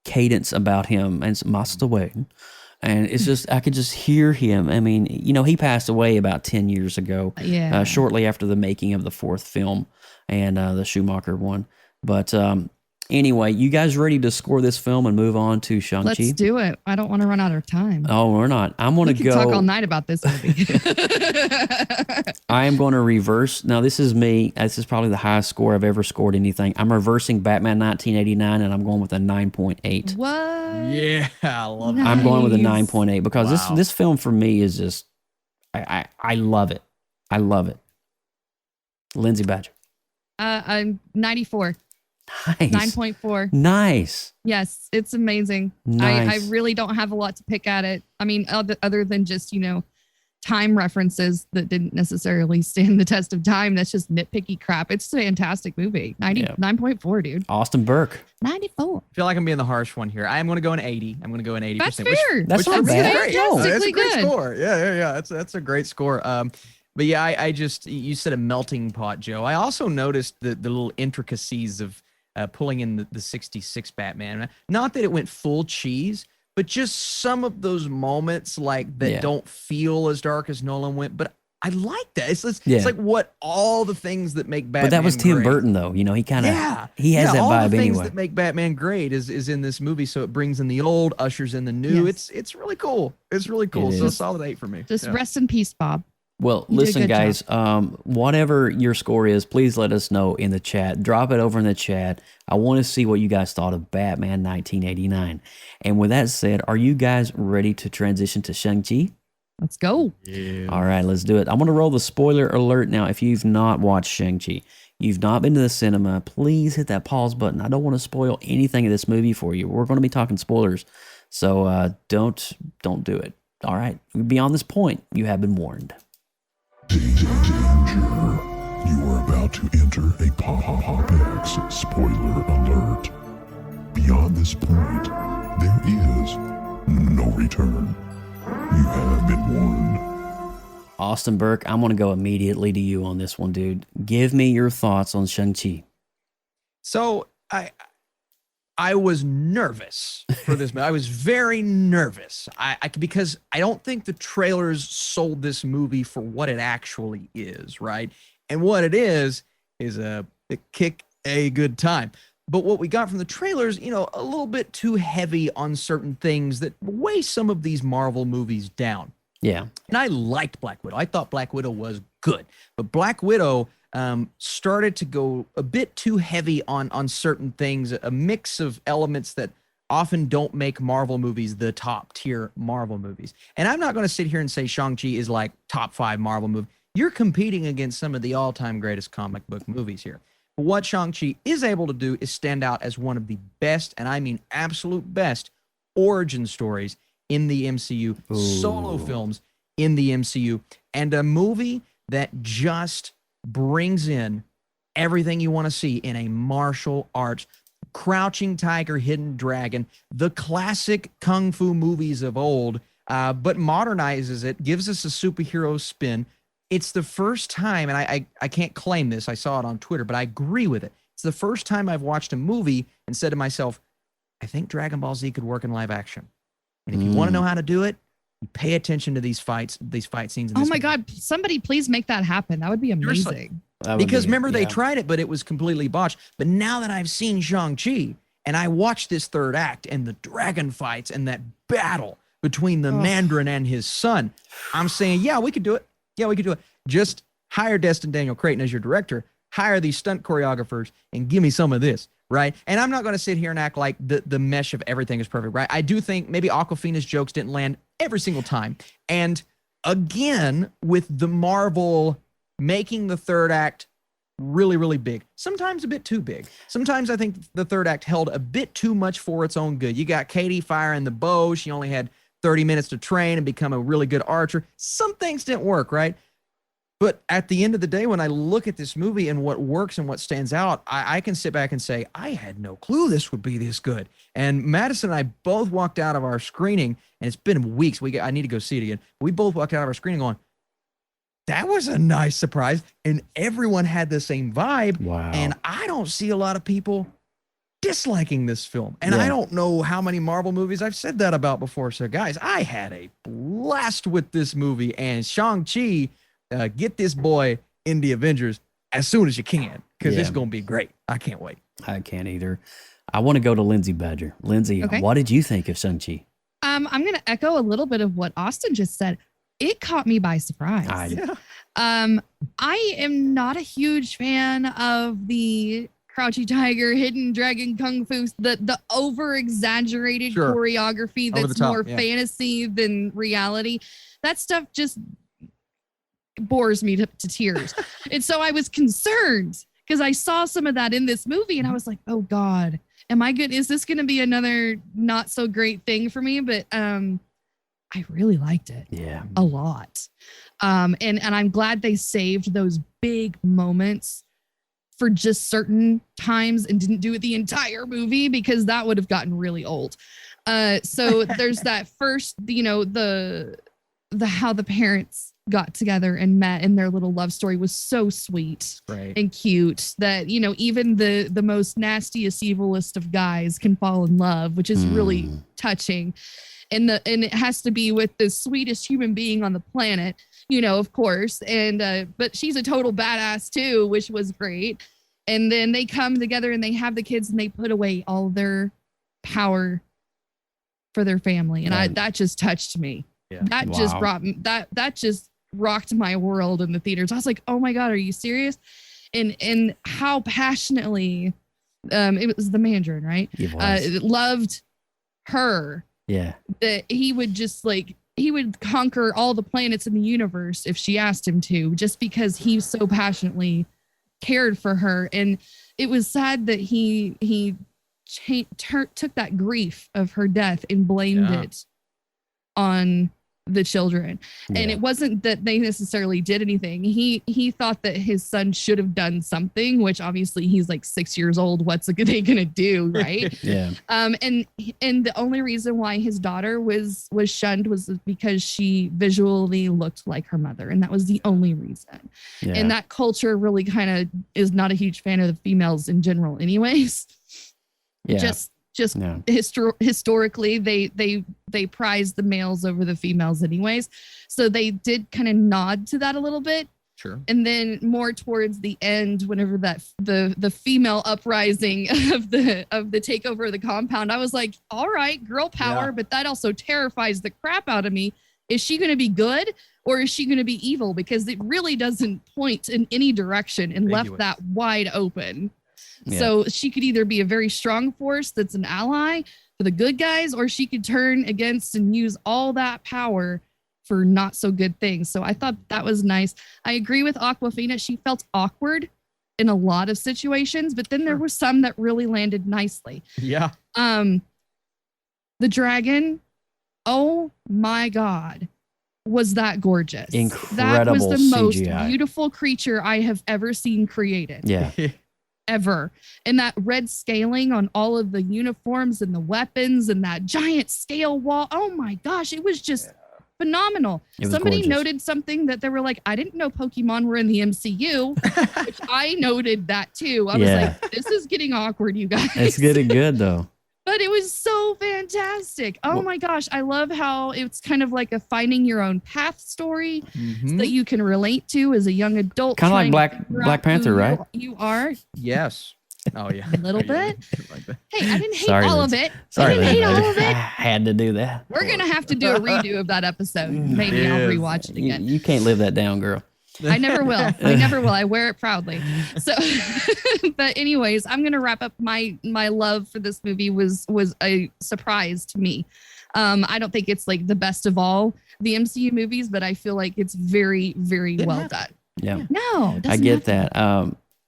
cadence about him, and it's Master Wayne. And it's just, I could just hear him. I mean, you know, he passed away about 10 years ago, shortly after the making of the 4th film and the Schumacher one. But anyway, you guys ready to score this film and move on to Shang-Chi? Let's do it. I don't want to run out of time. Oh, we're not. I'm going to go. We can talk all night about this movie. I am going to reverse. Now, this is me. This is probably the highest score I've ever scored anything. I'm reversing Batman 1989, and I'm going with a 9.8. What? Yeah, I love Nice. it. I'm going with a 9.8 because this film for me is just, I love it. I love it. Lindsay Badger. I'm 94. Nice. 9.4. Nice. Yes, it's amazing. Nice. I really don't have a lot to pick at it. I mean, other than just, you know, time references that didn't necessarily stand the test of time. That's just nitpicky crap. It's a fantastic movie. 9.4, dude. Austin Burke. 94. I feel like I'm being the harsh one here. I am going to go an 80. I'm going to go an 80%. That's fair. That's not bad. Great. No, that's a great good. score. Yeah. That's a great score. But yeah, I just, you said a melting pot, Joe. I also noticed the little intricacies of pulling in the 66 Batman. Not that it went full cheese, but just some of those moments like that don't feel as dark as Nolan went. But I like that. It's like what all the things that make Batman. But that was Tim great. Burton, though. You know, he kind of he has that all vibe the things anyway. that make Batman great is in this movie. So it brings in the old, ushers in the new. Yes. It's really cool. It's really cool. It So a is. solid 8 for me. Just rest in peace, Bob. Well, You did a listen, good guys, whatever your score is, please let us know in the chat. Drop it over in the chat. I want to see what you guys thought of Batman 1989. And with that said, are you guys ready to transition to Shang-Chi? Let's go. All right, let's do it. I'm going to roll the spoiler alert now. If you've not watched Shang-Chi, you've not been to the cinema, please hit that pause button. I don't want to spoil anything of this movie for you. We're going to be talking spoilers, so don't do it. All right, beyond this point, you have been warned. Danger. You are about to enter a PopX spoiler alert. Beyond this point, there is no return. You have been warned. Austin Burke, I'm going to go immediately to you on this one, dude. Give me your thoughts on Shang-Chi. So I was nervous for this movie. I was very nervous. Because I don't think the trailers sold this movie for what it actually is, right? And what it is a kick a good time. But what we got from the trailers, a little bit too heavy on certain things that weigh some of these Marvel movies down. Yeah. And I liked Black Widow. I thought Black Widow was good. But Black Widow started to go a bit too heavy on certain things, a mix of elements that often don't make Marvel movies the top tier Marvel movies. And I'm not going to sit here and say Shang-Chi is like top 5 Marvel movie. You're competing against some of the all-time greatest comic book movies here. But what Shang-Chi is able to do is stand out as one of the best, and I mean absolute best, origin stories in the MCU, solo films in the MCU, and a movie that just brings in everything you want to see in a martial arts, crouching tiger, hidden dragon, the classic kung fu movies of old, but modernizes it, gives us a superhero spin. It's the first time, and I can't claim this, I saw it on Twitter, but I agree with it. It's the first time I've watched a movie and said to myself, I think Dragon Ball Z could work in live action. And if you want to know how to do it, you pay attention to these fight scenes. In Oh this my movie. God, somebody please make that happen. That would be amazing. Because remember, they tried it, but it was completely botched. But now that I've seen Shang-Chi and I watched this third act and the dragon fights and that battle between the Mandarin and his son, I'm saying, yeah, we could do it. Yeah, we could do it. Just hire Destin Daniel Cretton as your director, hire these stunt choreographers, and give me some of this, right? And I'm not going to sit here and act like the mesh of everything is perfect, right? I do think maybe Awkwafina's jokes didn't land every single time. And again, with the Marvel making the third act really, really big, sometimes a bit too big. Sometimes I think the third act held a bit too much for its own good. You got Katie firing the bow. She only had 30 minutes to train and become a really good archer. Some things didn't work, right? But at the end of the day, when I look at this movie and what works and what stands out, I can sit back and say, I had no clue this would be this good. And Madison and I both walked out of our screening, and it's been weeks. I need to go see it again. We both walked out of our screening going, that was a nice surprise. And everyone had the same vibe. Wow. And I don't see a lot of people disliking this film. And I don't know how many Marvel movies I've said that about before. So guys, I had a blast with this movie, and Shang-Chi, get this boy in the Avengers as soon as you can, because it's going to be great. I can't wait. I can't either. I want to go to Lindsay Badger. Lindsay, what did you think of Shang-Chi? I'm going to echo a little bit of what Austin just said. It caught me by surprise. I am not a huge fan of the Crouching Tiger, Hidden Dragon, Kung Fu, the over-exaggerated choreography that's more fantasy than reality. That stuff just bores me to tears. And so I was concerned because I saw some of that in this movie and I was like, oh God, am I good? Is this going to be another not so great thing for me? But I really liked it. Yeah. A lot. And I'm glad they saved those big moments for just certain times and didn't do it the entire movie, because that would have gotten really old. So there's that first, the how the parents got together and met, and their little love story was so sweet and cute that, even the most nastiest, evilest of guys can fall in love, which is really touching. And it has to be with the sweetest human being on the planet, of course. And but she's a total badass too, which was great. And then they come together and they have the kids and they put away all their power for their family. And that just touched me. Yeah. That just brought me that just rocked my world in the theaters. I was like, oh my God, are you serious? And how passionately it was the Mandarin, right? Loved her. Yeah. That he would just like, he would conquer all the planets in the universe if she asked him to, just because he so passionately cared for her. And it was sad that he took that grief of her death and blamed it on the children. And it wasn't that they necessarily did anything. He thought that his son should have done something, which obviously he's like 6 years old. What's they gonna do, right? Yeah. And the only reason why his daughter was shunned was because she visually looked like her mother, and that was the only reason. Yeah. And that culture really kind of is not a huge fan of the females in general, anyways. Yeah. Just historically, they prize the males over the females anyways. So they did kind of nod to that a little bit. Sure. And then more towards the end, whenever that the female uprising of the takeover of the compound, I was like, all right, girl power, but that also terrifies the crap out of me. Is she going to be good or is she going to be evil? Because it really doesn't point in any direction and left that wide open. Yeah. So she could either be a very strong force that's an ally for the good guys, or she could turn against and use all that power for not so good things. So I thought that was nice. I agree with Awkwafina. She felt awkward in a lot of situations, but then there were some that really landed nicely. Yeah. The dragon, oh my God, was that gorgeous. Incredible. That was the most CGI. beautiful creature I have ever seen created. Yeah. Ever. And that red scaling on all of the uniforms and the weapons and that giant scale wall. Oh my gosh, it was just phenomenal. Somebody gorgeous. noted something that they were like, I didn't know Pokemon were in the MCU, which I noted that too. I was like, this is getting awkward, you guys. It's getting good though. But it was so fantastic. Oh my gosh. I love how it's kind of like a finding your own path story that you can relate to as a young adult. Kind of like trying to Black Panther, figure out right? who You are. Yes. Oh yeah. A little bit. Hey, I didn't hate Sorry, all Lindsay. of it. Sorry, I didn't hate Lindsay. all of I it. had to do that. We're going to have to do a redo of that episode. Maybe I'll rewatch it again. You can't live that down, girl. I never will. I never will. I wear it proudly. So, but anyways, I'm gonna wrap up. My love for this movie was a surprise to me. I don't think it's like the best of all the MCU movies, but I feel like it's very, very well done. Yeah. No, I get that.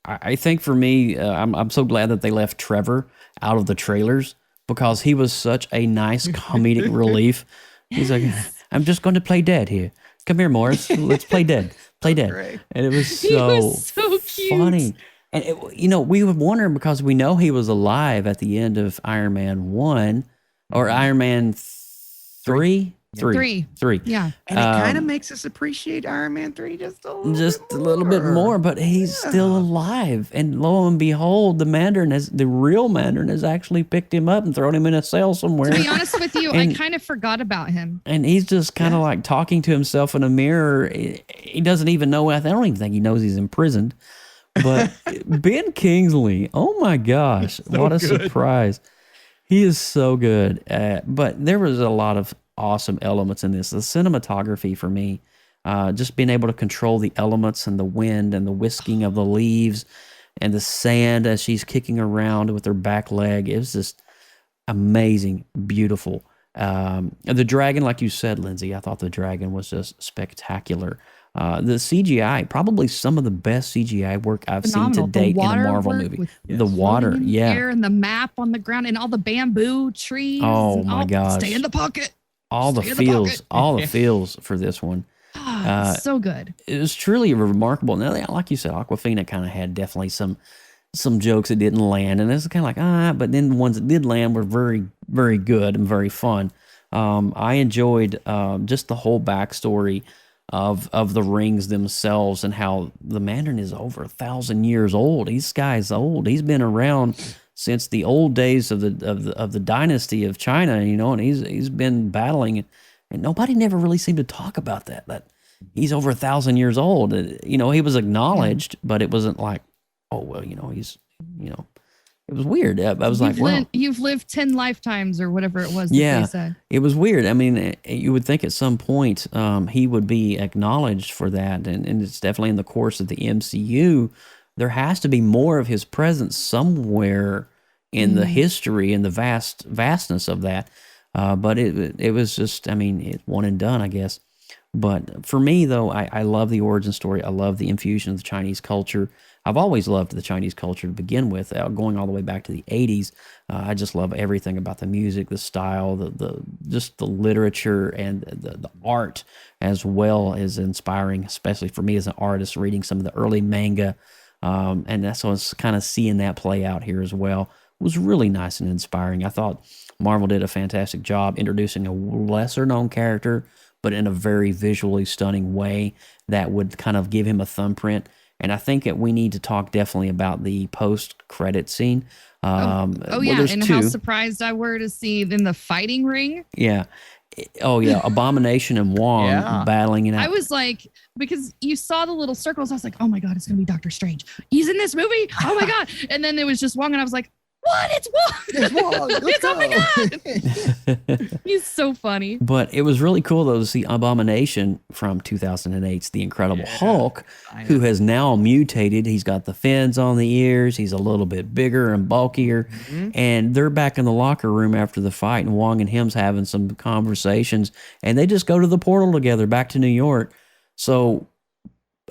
I think for me, I'm so glad that they left Trevor out of the trailers because he was such a nice comedic relief. He's like, I'm just going to play dead here. Come here, Morris. Let's play dead. Play dead. Great. And it was He was so cute. funny. And, we would wonder because we know he was alive at the end of Iron Man 1 or Iron Man 3. Three. Yeah. And it kind of makes us appreciate Iron Man 3 just a little bit more, but he's still alive. And lo and behold, the real Mandarin has actually picked him up and thrown him in a cell somewhere. To be honest with you, I kind of forgot about him. And he's just kind of like talking to himself in a mirror. He doesn't even know. I don't even think he knows he's imprisoned. But Ben Kingsley, oh my gosh, what a surprise. He is so good. But there was a lot of awesome elements in this. The cinematography for me, just being able to control the elements and the wind and the whisking of the leaves and the sand as she's kicking around with her back leg. It was just amazing, beautiful. The dragon, like you said, Lindsay, I thought the dragon was just spectacular. The CGI, probably some of the best CGI work I've seen to date in a Marvel movie. The water, yeah. Air and the map on the ground and all the bamboo trees. Oh my gosh. Stay in the pocket. All the feels for this one. So good. It was truly remarkable. Now, like you said, Awkwafina kind of had definitely some jokes that didn't land, and it's kind of like but then the ones that did land were very, very good and very fun. I enjoyed just the whole backstory of the rings themselves and how the Mandarin is over 1,000 years old. This guy's old. He's been around since the old days of the dynasty of China, and he's been battling, and nobody never really seemed to talk about that he's over 1,000 years old. He was acknowledged, but it wasn't like, oh well, he's It was weird. I was like, well, you've lived 10 lifetimes or whatever it was that they said. It was weird. I mean, you would think at some point he would be acknowledged for that. And it's definitely in the course of the MCU. There has to be more of his presence somewhere in the history and the vastness of that. But it was just, I mean, it's one and done, I guess. But for me, though, I love the origin story. I love the infusion of the Chinese culture. I've always loved the Chinese culture to begin with, going all the way back to the 80s. I just love everything about the music, the style, just the literature and the art as well is inspiring, especially for me as an artist, reading some of the early manga. And that's so I was kind of seeing that play out here as well. It was really nice and inspiring. I thought Marvel did a fantastic job introducing a lesser known character, but in a very visually stunning way that would kind of give him a thumbprint. And I think that we need to talk definitely about the post-credit scene. Yeah, and how surprised I were to see in the fighting ring. Yeah. Oh, yeah, Abomination and Wong battling it out. I was like, because you saw the little circles, I was like, oh my God, it's going to be Doctor Strange. He's in this movie? Oh my God. And then it was just Wong, and I was like, what? It's Wong. It's Wong. Oh my God. He's so funny. But it was really cool, though, to see Abomination from 2008's The Incredible Hulk, who has now mutated. He's got the fins on the ears. He's a little bit bigger and bulkier. Mm-hmm. And they're back in the locker room after the fight, and Wong and him's having some conversations. And they just go to the portal together back to New York. So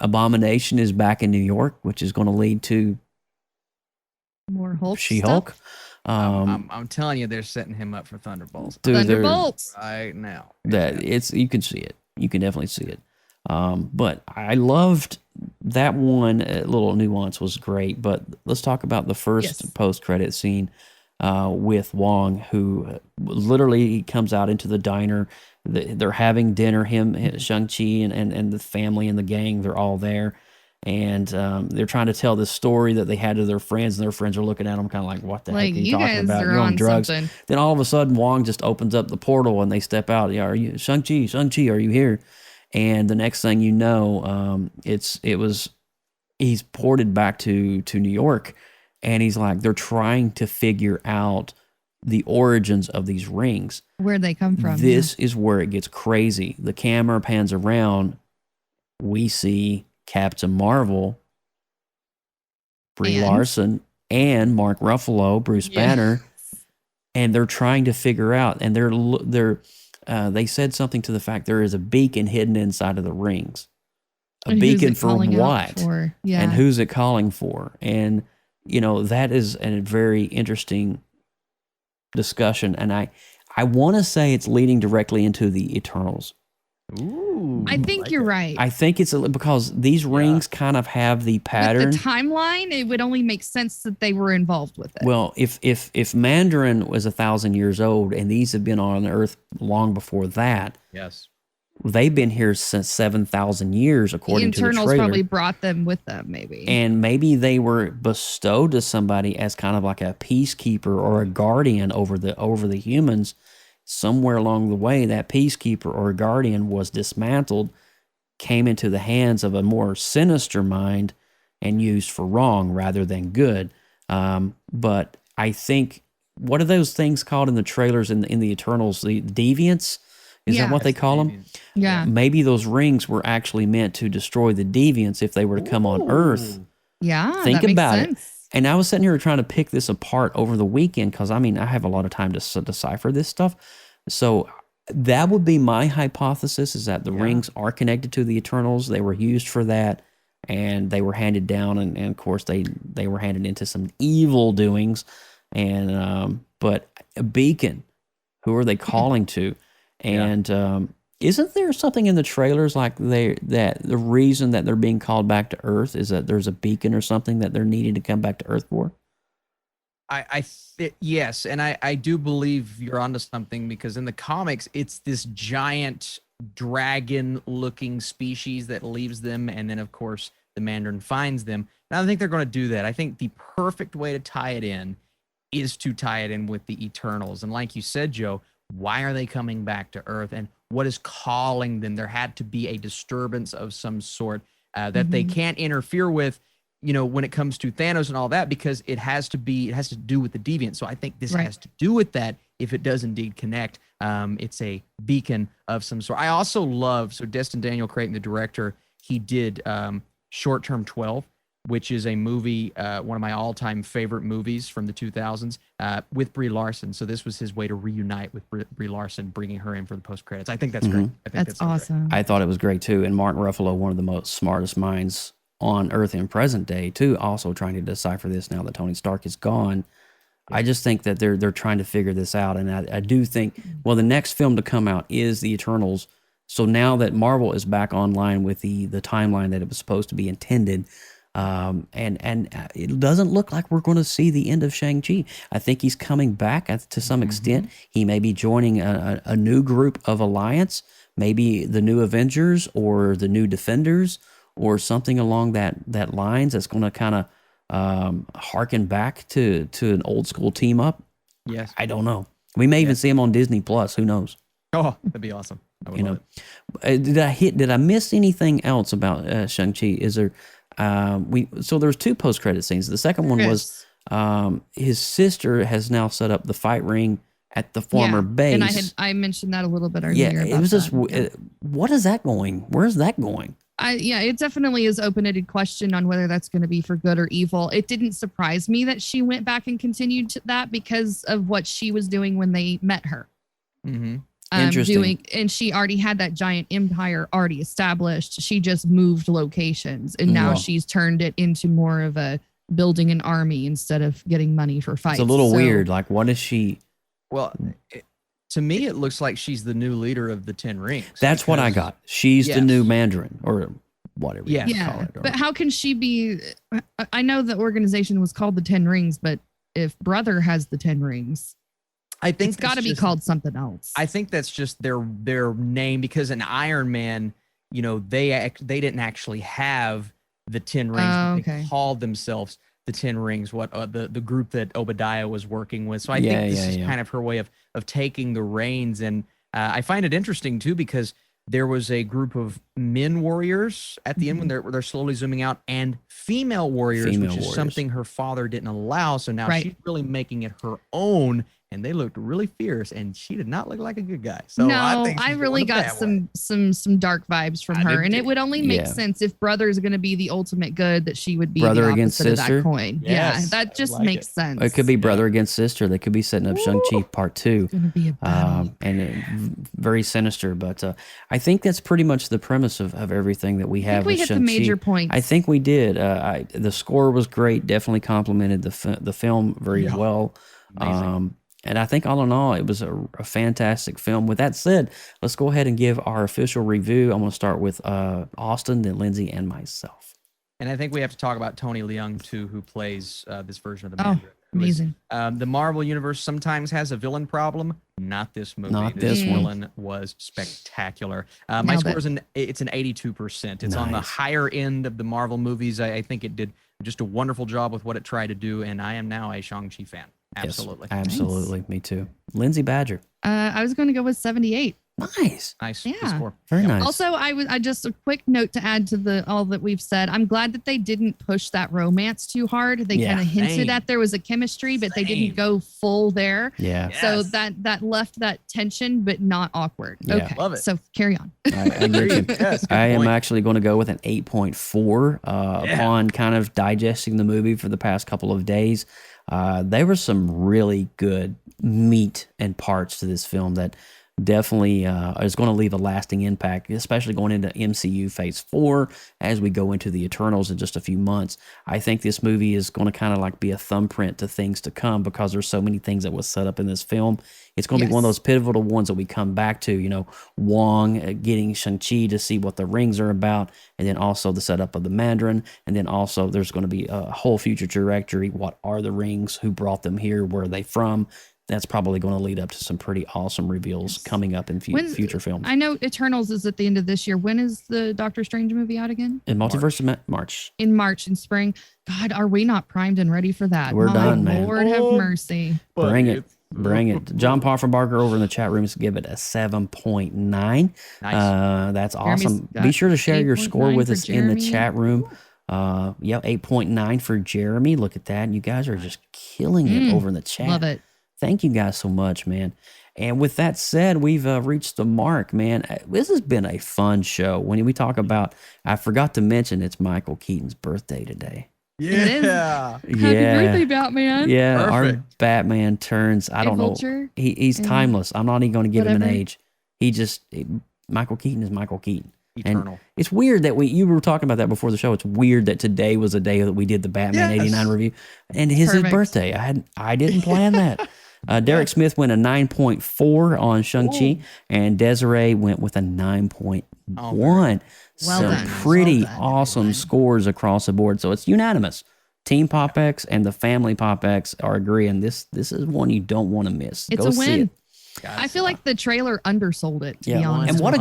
Abomination is back in New York, which is going to lead to more Hulk She-Hulk. I'm telling you, they're setting him up for Thunderbolts. Dude, Thunderbolts right now. That you can see it. You can definitely see it. But I loved that one little nuance was great. But let's talk about the first post-credit scene with Wong, who literally comes out into the diner. They're having dinner. Shang-Chi, and the family and the gang, they're all there. And they're trying to tell this story that they had to their friends, and their friends are looking at them kind of like, what the heck are you talking about? You're on drugs. Something. Then all of a sudden, Wong just opens up the portal, and they step out. Yeah, are you Shang-Chi, are you here? And the next thing you know, he's ported back to New York, and he's like, they're trying to figure out the origins of these rings. Where they come from. This is where it gets crazy. The camera pans around. We see Captain Marvel, Brie Larson, and Mark Ruffalo, Bruce Banner, and they're trying to figure out. And they said something to the fact there is a beacon hidden inside of the rings. A beacon for what? And who's it calling for? And that is a very interesting discussion. And I want to say it's leading directly into the Eternals. Ooh, I think you're right. I think it's because these rings kind of have the pattern. With the timeline, it would only make sense that they were involved with it. Well, if Mandarin was 1,000 years old and these have been on Earth long before that, they've been here since 7,000 years, according to the trailer. The Eternals probably brought them with them, maybe. And maybe they were bestowed to somebody as kind of like a peacekeeper or a guardian over the humans. Somewhere along the way, that peacekeeper or guardian was dismantled, came into the hands of a more sinister mind, and used for wrong rather than good. But I think, what are those things called in the trailers in the Eternals? The Deviants? Is that what they call them? Yeah. Maybe those rings were actually meant to destroy the Deviants if they were to come on Earth. Yeah, Think that makes about sense. it. And I was sitting here trying to pick this apart over the weekend because, I have a lot of time to decipher this stuff. So that would be my hypothesis, is that the rings are connected to the Eternals. They were used for that, and they were handed down. And of course, they were handed into some evil doings. And but a beacon, who are they calling to? And isn't there something in the trailers like that the reason that they're being called back to Earth is that there's a beacon or something that they're needing to come back to Earth for? Yes, and I do believe you're onto something, because in the comics, it's this giant dragon-looking species that leaves them, and then, of course, the Mandarin finds them. And I think they're going to do that. I think the perfect way to tie it in is to tie it in with the Eternals. And like you said, Joe, why are they coming back to Earth, and what is calling them? There had to be a disturbance of some sort that they can't interfere with. when it comes to Thanos and all that, because it has to do with the deviant. So I think this has to do with that. If it does indeed connect, it's a beacon of some sort. I also love, so Destin Daniel Creighton, the director, he did Short Term 12, which is a movie, one of my all-time favorite movies from the 2000s, with Brie Larson. So this was his way to reunite with Brie Larson, bringing her in for the post-credits. I think that's great. I think that's awesome. I thought it was great too. And Mark Ruffalo, one of the most smartest minds on Earth in present day, too, also trying to decipher this now that Tony Stark is gone. I just think that they're trying to figure this out. And I do think, well, the next film to come out is The Eternals. So now that Marvel is back online with the timeline that it was supposed to be intended, and it doesn't look like we're going to see the end of Shang-Chi. I think he's coming back to some extent. He may be joining a new group of alliance, maybe the new Avengers or the new Defenders or something along that lines that's going to kind of harken back to an old school team up. Yes. I don't know. We may even see him on Disney Plus. Who knows? Oh, that'd be awesome. I would love it. Did I miss anything else about Shang-Chi? Is there so there's 2 post-credit scenes. The second one was his sister has now set up the fight ring at the former base. And I mentioned that a little bit earlier. Yeah, it was just what is that going? Where's that going? It definitely is open-ended question on whether that's going to be for good or evil. It didn't surprise me that she went back and continued that because of what she was doing when they met her. Mm-hmm. Interesting. And she already had that giant empire already established. She just moved locations, and now she's turned it into more of a building an army instead of getting money for fights. It's a little weird. Like, what is she? Well, to me, it looks like she's the new leader of the 10 Rings. That's what I got. She's the new Mandarin or whatever you call it. But how can she be? I know the organization was called the 10 Rings, but if Brother has the 10 Rings, I think it's got to be called something else. I think that's just their name, because in Iron Man, they didn't actually have the 10 Rings. But they called themselves the 10 Rings, the group that Obadiah was working with. So I think this is kind of her way of taking the reins. And I find it interesting too, because there was a group of men warriors at the end when they're slowly zooming out, and female warriors, which is something her father didn't allow. So now she's really making it her own. And they looked really fierce, and she did not look like a good guy. So I really got some dark vibes from her, and it would only make sense if Brother is going to be the ultimate good, that she would be brother the against opposite sister. Of that coin. Yes, that just makes sense. It could be brother against sister. They could be setting up Shang-Chi Part 2. It's going to be a battle. Very sinister, but I think that's pretty much the premise of everything that we have. I think we hit the major points. I think we did. The score was great. Definitely complimented the film very well. And I think all in all, it was a fantastic film. With that said, let's go ahead and give our official review. I'm going to start with Austin, then Lindsay, and myself. And I think we have to talk about Tony Leung, too, who plays this version of the Mandarin. Amazing. The Marvel Universe sometimes has a villain problem. Not this movie. Not this one. Villain was spectacular. My score is it's an 82%. It's on the higher end of the Marvel movies. I think it did just a wonderful job with what it tried to do, and I am now a Shang-Chi fan. Absolutely. Yes, absolutely. Nice. Me too. Lindsay Badger. I was going to go with 78. Nice. Nice. Yeah. Good score. Very nice. Also, I just a quick note to add to all that we've said. I'm glad that they didn't push that romance too hard. They kind of hinted at there was a chemistry, but they didn't go full there. Yeah. So that left that tension, but not awkward. Yeah. Okay. Love it. So carry on. I am actually going to go with an 8.4 upon kind of digesting the movie for the past couple of days. There were some really good meat and parts to this film that definitely is going to leave a lasting impact, especially going into MCU Phase 4 as we go into the Eternals in just a few months. I think this movie is going to kind of like be a thumbprint to things to come, because there's so many things that was set up in this film. It's going to be one of those pivotal ones that we come back to, Wong getting Shang-Chi to see what the rings are about, and then also the setup of the Mandarin, and then also there's going to be a whole future trajectory. What are the rings? Who brought them here? Where are they from? That's probably going to lead up to some pretty awesome reveals coming up in future films. I know Eternals is at the end of this year. When is the Doctor Strange movie out again? In Multiverse of March. In March, in spring. God, are we not primed and ready for that? We're done, man. Lord have mercy. Bring it. Bring it. John Parfenbarger over in the chat room is give it a 7.9. Nice. That's awesome. Be sure to share your score with us in the chat room. Yeah, 8.9 for Jeremy. Look at that. You guys are just killing it over in the chat. Love it. Thank you guys so much, man. And with that said, we've reached the mark, man. This has been a fun show. When we talk about, I forgot to mention it's Michael Keaton's birthday today. Yeah. Happy birthday, Batman. Yeah, Perfect. our Batman turns, I don't Vulture. know. He's And timeless. I'm not even going to give him an whatever. age. Michael Keaton is Michael Keaton. Eternal. And it's weird that you were talking about that before the show. It's weird that today was the day that we did the Batman Yes. 89 review and his Perfect. birthday. I didn't plan that. Derek Smith went a 9.4 on Shang-Chi, and Desiree went with a 9.1. Well So done. pretty Well done, awesome everyone. scores across the board. So it's unanimous. Team PopX and the family PopX are agreeing. This is one you don't want to miss. It's Go a see win. it. I feel like the trailer undersold it, to be honest. And what a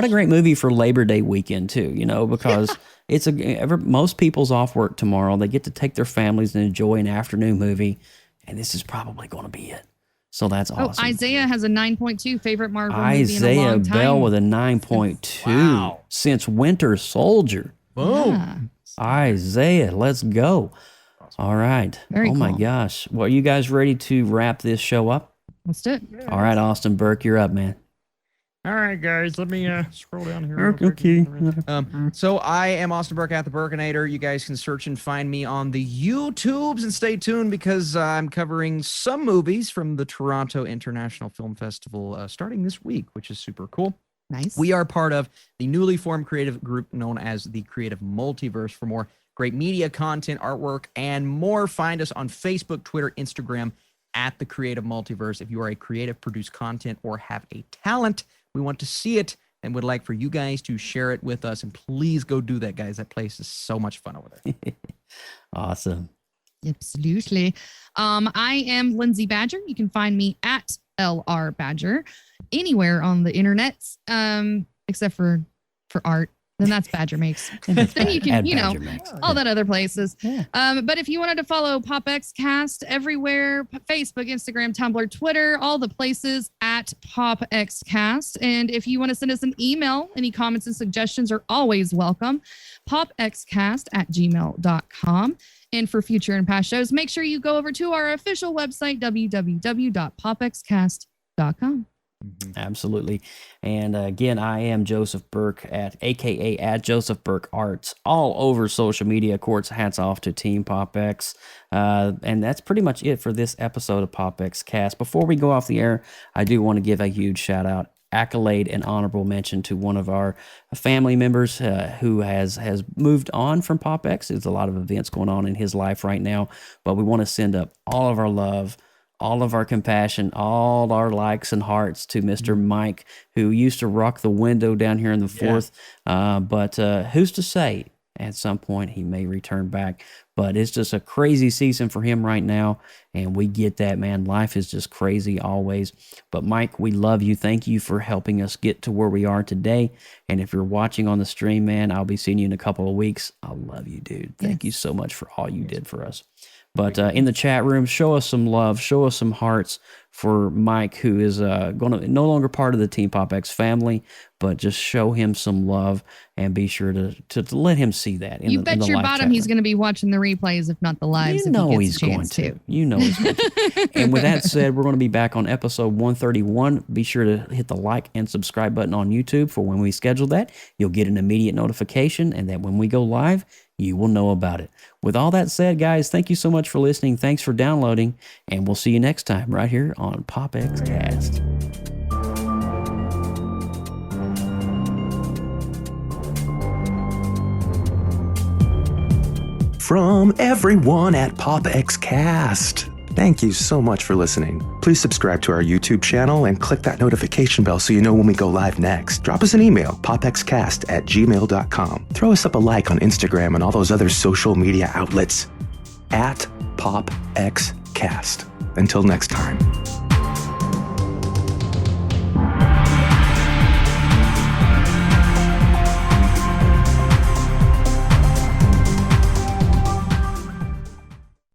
great movie for Labor Day weekend too, because it's most people's off work tomorrow. They get to take their families and enjoy an afternoon movie, and this is probably going to be it. So that's awesome. Isaiah has a 9.2 favorite Marvel movie in a Isaiah long time. Bell with a 9.2 since Winter Soldier. Boom. Yeah. Isaiah, let's go. All right. Very my cool. gosh. Well, are you guys ready to wrap this show up? Let's do it. All right, Austin Burke, you're up, man. All right, guys, let me scroll down here. real quick. Okay. So I am Austin Burke at the Burkinator. You guys can search and find me on the YouTubes, and stay tuned because I'm covering some movies from the Toronto International Film Festival starting this week, which is super cool. Nice. We are part of the newly formed creative group known as the Creative Multiverse. For more great media content, artwork, and more, find us on Facebook, Twitter, Instagram at the Creative Multiverse. If you are a creative, produce content, or have a talent, we want to see it and would like for you guys to share it with us. And please go do that, guys. That place is so much fun over there. Awesome. Absolutely. I am Lindsay Badger. You can find me at LR Badger anywhere on the internet, except for art. Then that's Badger Makes. Then you can, Add Badger Makes. all that other places. Yeah. But if you wanted to follow PopXcast everywhere, Facebook, Instagram, Tumblr, Twitter, all the places at PopXcast. And if you want to send us an email, any comments and suggestions are always welcome. PopXcast@gmail.com. And for future and past shows, make sure you go over to our official website, www.popxcast.com. Absolutely. And again, I am Joseph Burke aka at Joseph Burke Arts all over social media. Of course, hats off to Team PopX. And that's pretty much it for this episode of PopX Cast. Before we go off the air, I do want to give a huge shout out, accolade, and honorable mention to one of our family members who has moved on from PopX. There's a lot of events going on in his life right now, but we want to send up all of our love, all of our compassion, all our likes and hearts to Mr. Mike, who used to rock the window down here in the fourth. But who's to say at some point he may return back. But it's just a crazy season for him right now. And we get that, man. Life is just crazy always. But Mike, we love you. Thank you for helping us get to where we are today. And if you're watching on the stream, man, I'll be seeing you in a couple of weeks. I love you, dude. Thank you so much for all you did for us. But in the chat room, show us some love, show us some hearts for Mike, who is going to no longer part of the Team PopX family, but just show him some love and be sure to let him see that. You bet your bottom he's going to be watching the replays, if not the lives. You know if he he's gets a going chance to. You know he's going to. And with that said, we're going to be back on episode 131. Be sure to hit the like and subscribe button on YouTube for when we schedule that. You'll get an immediate notification, and that when we go live, you will know about it. With all that said, guys, thank you so much for listening. Thanks for downloading, and we'll see you next time right here on PopXcast. From everyone at PopXcast, thank you so much for listening. Please subscribe to our YouTube channel and click that notification bell so you know when we go live next. Drop us an email, popxcast@gmail.com. Throw us up a like on Instagram and all those other social media outlets at PopXcast. Until next time.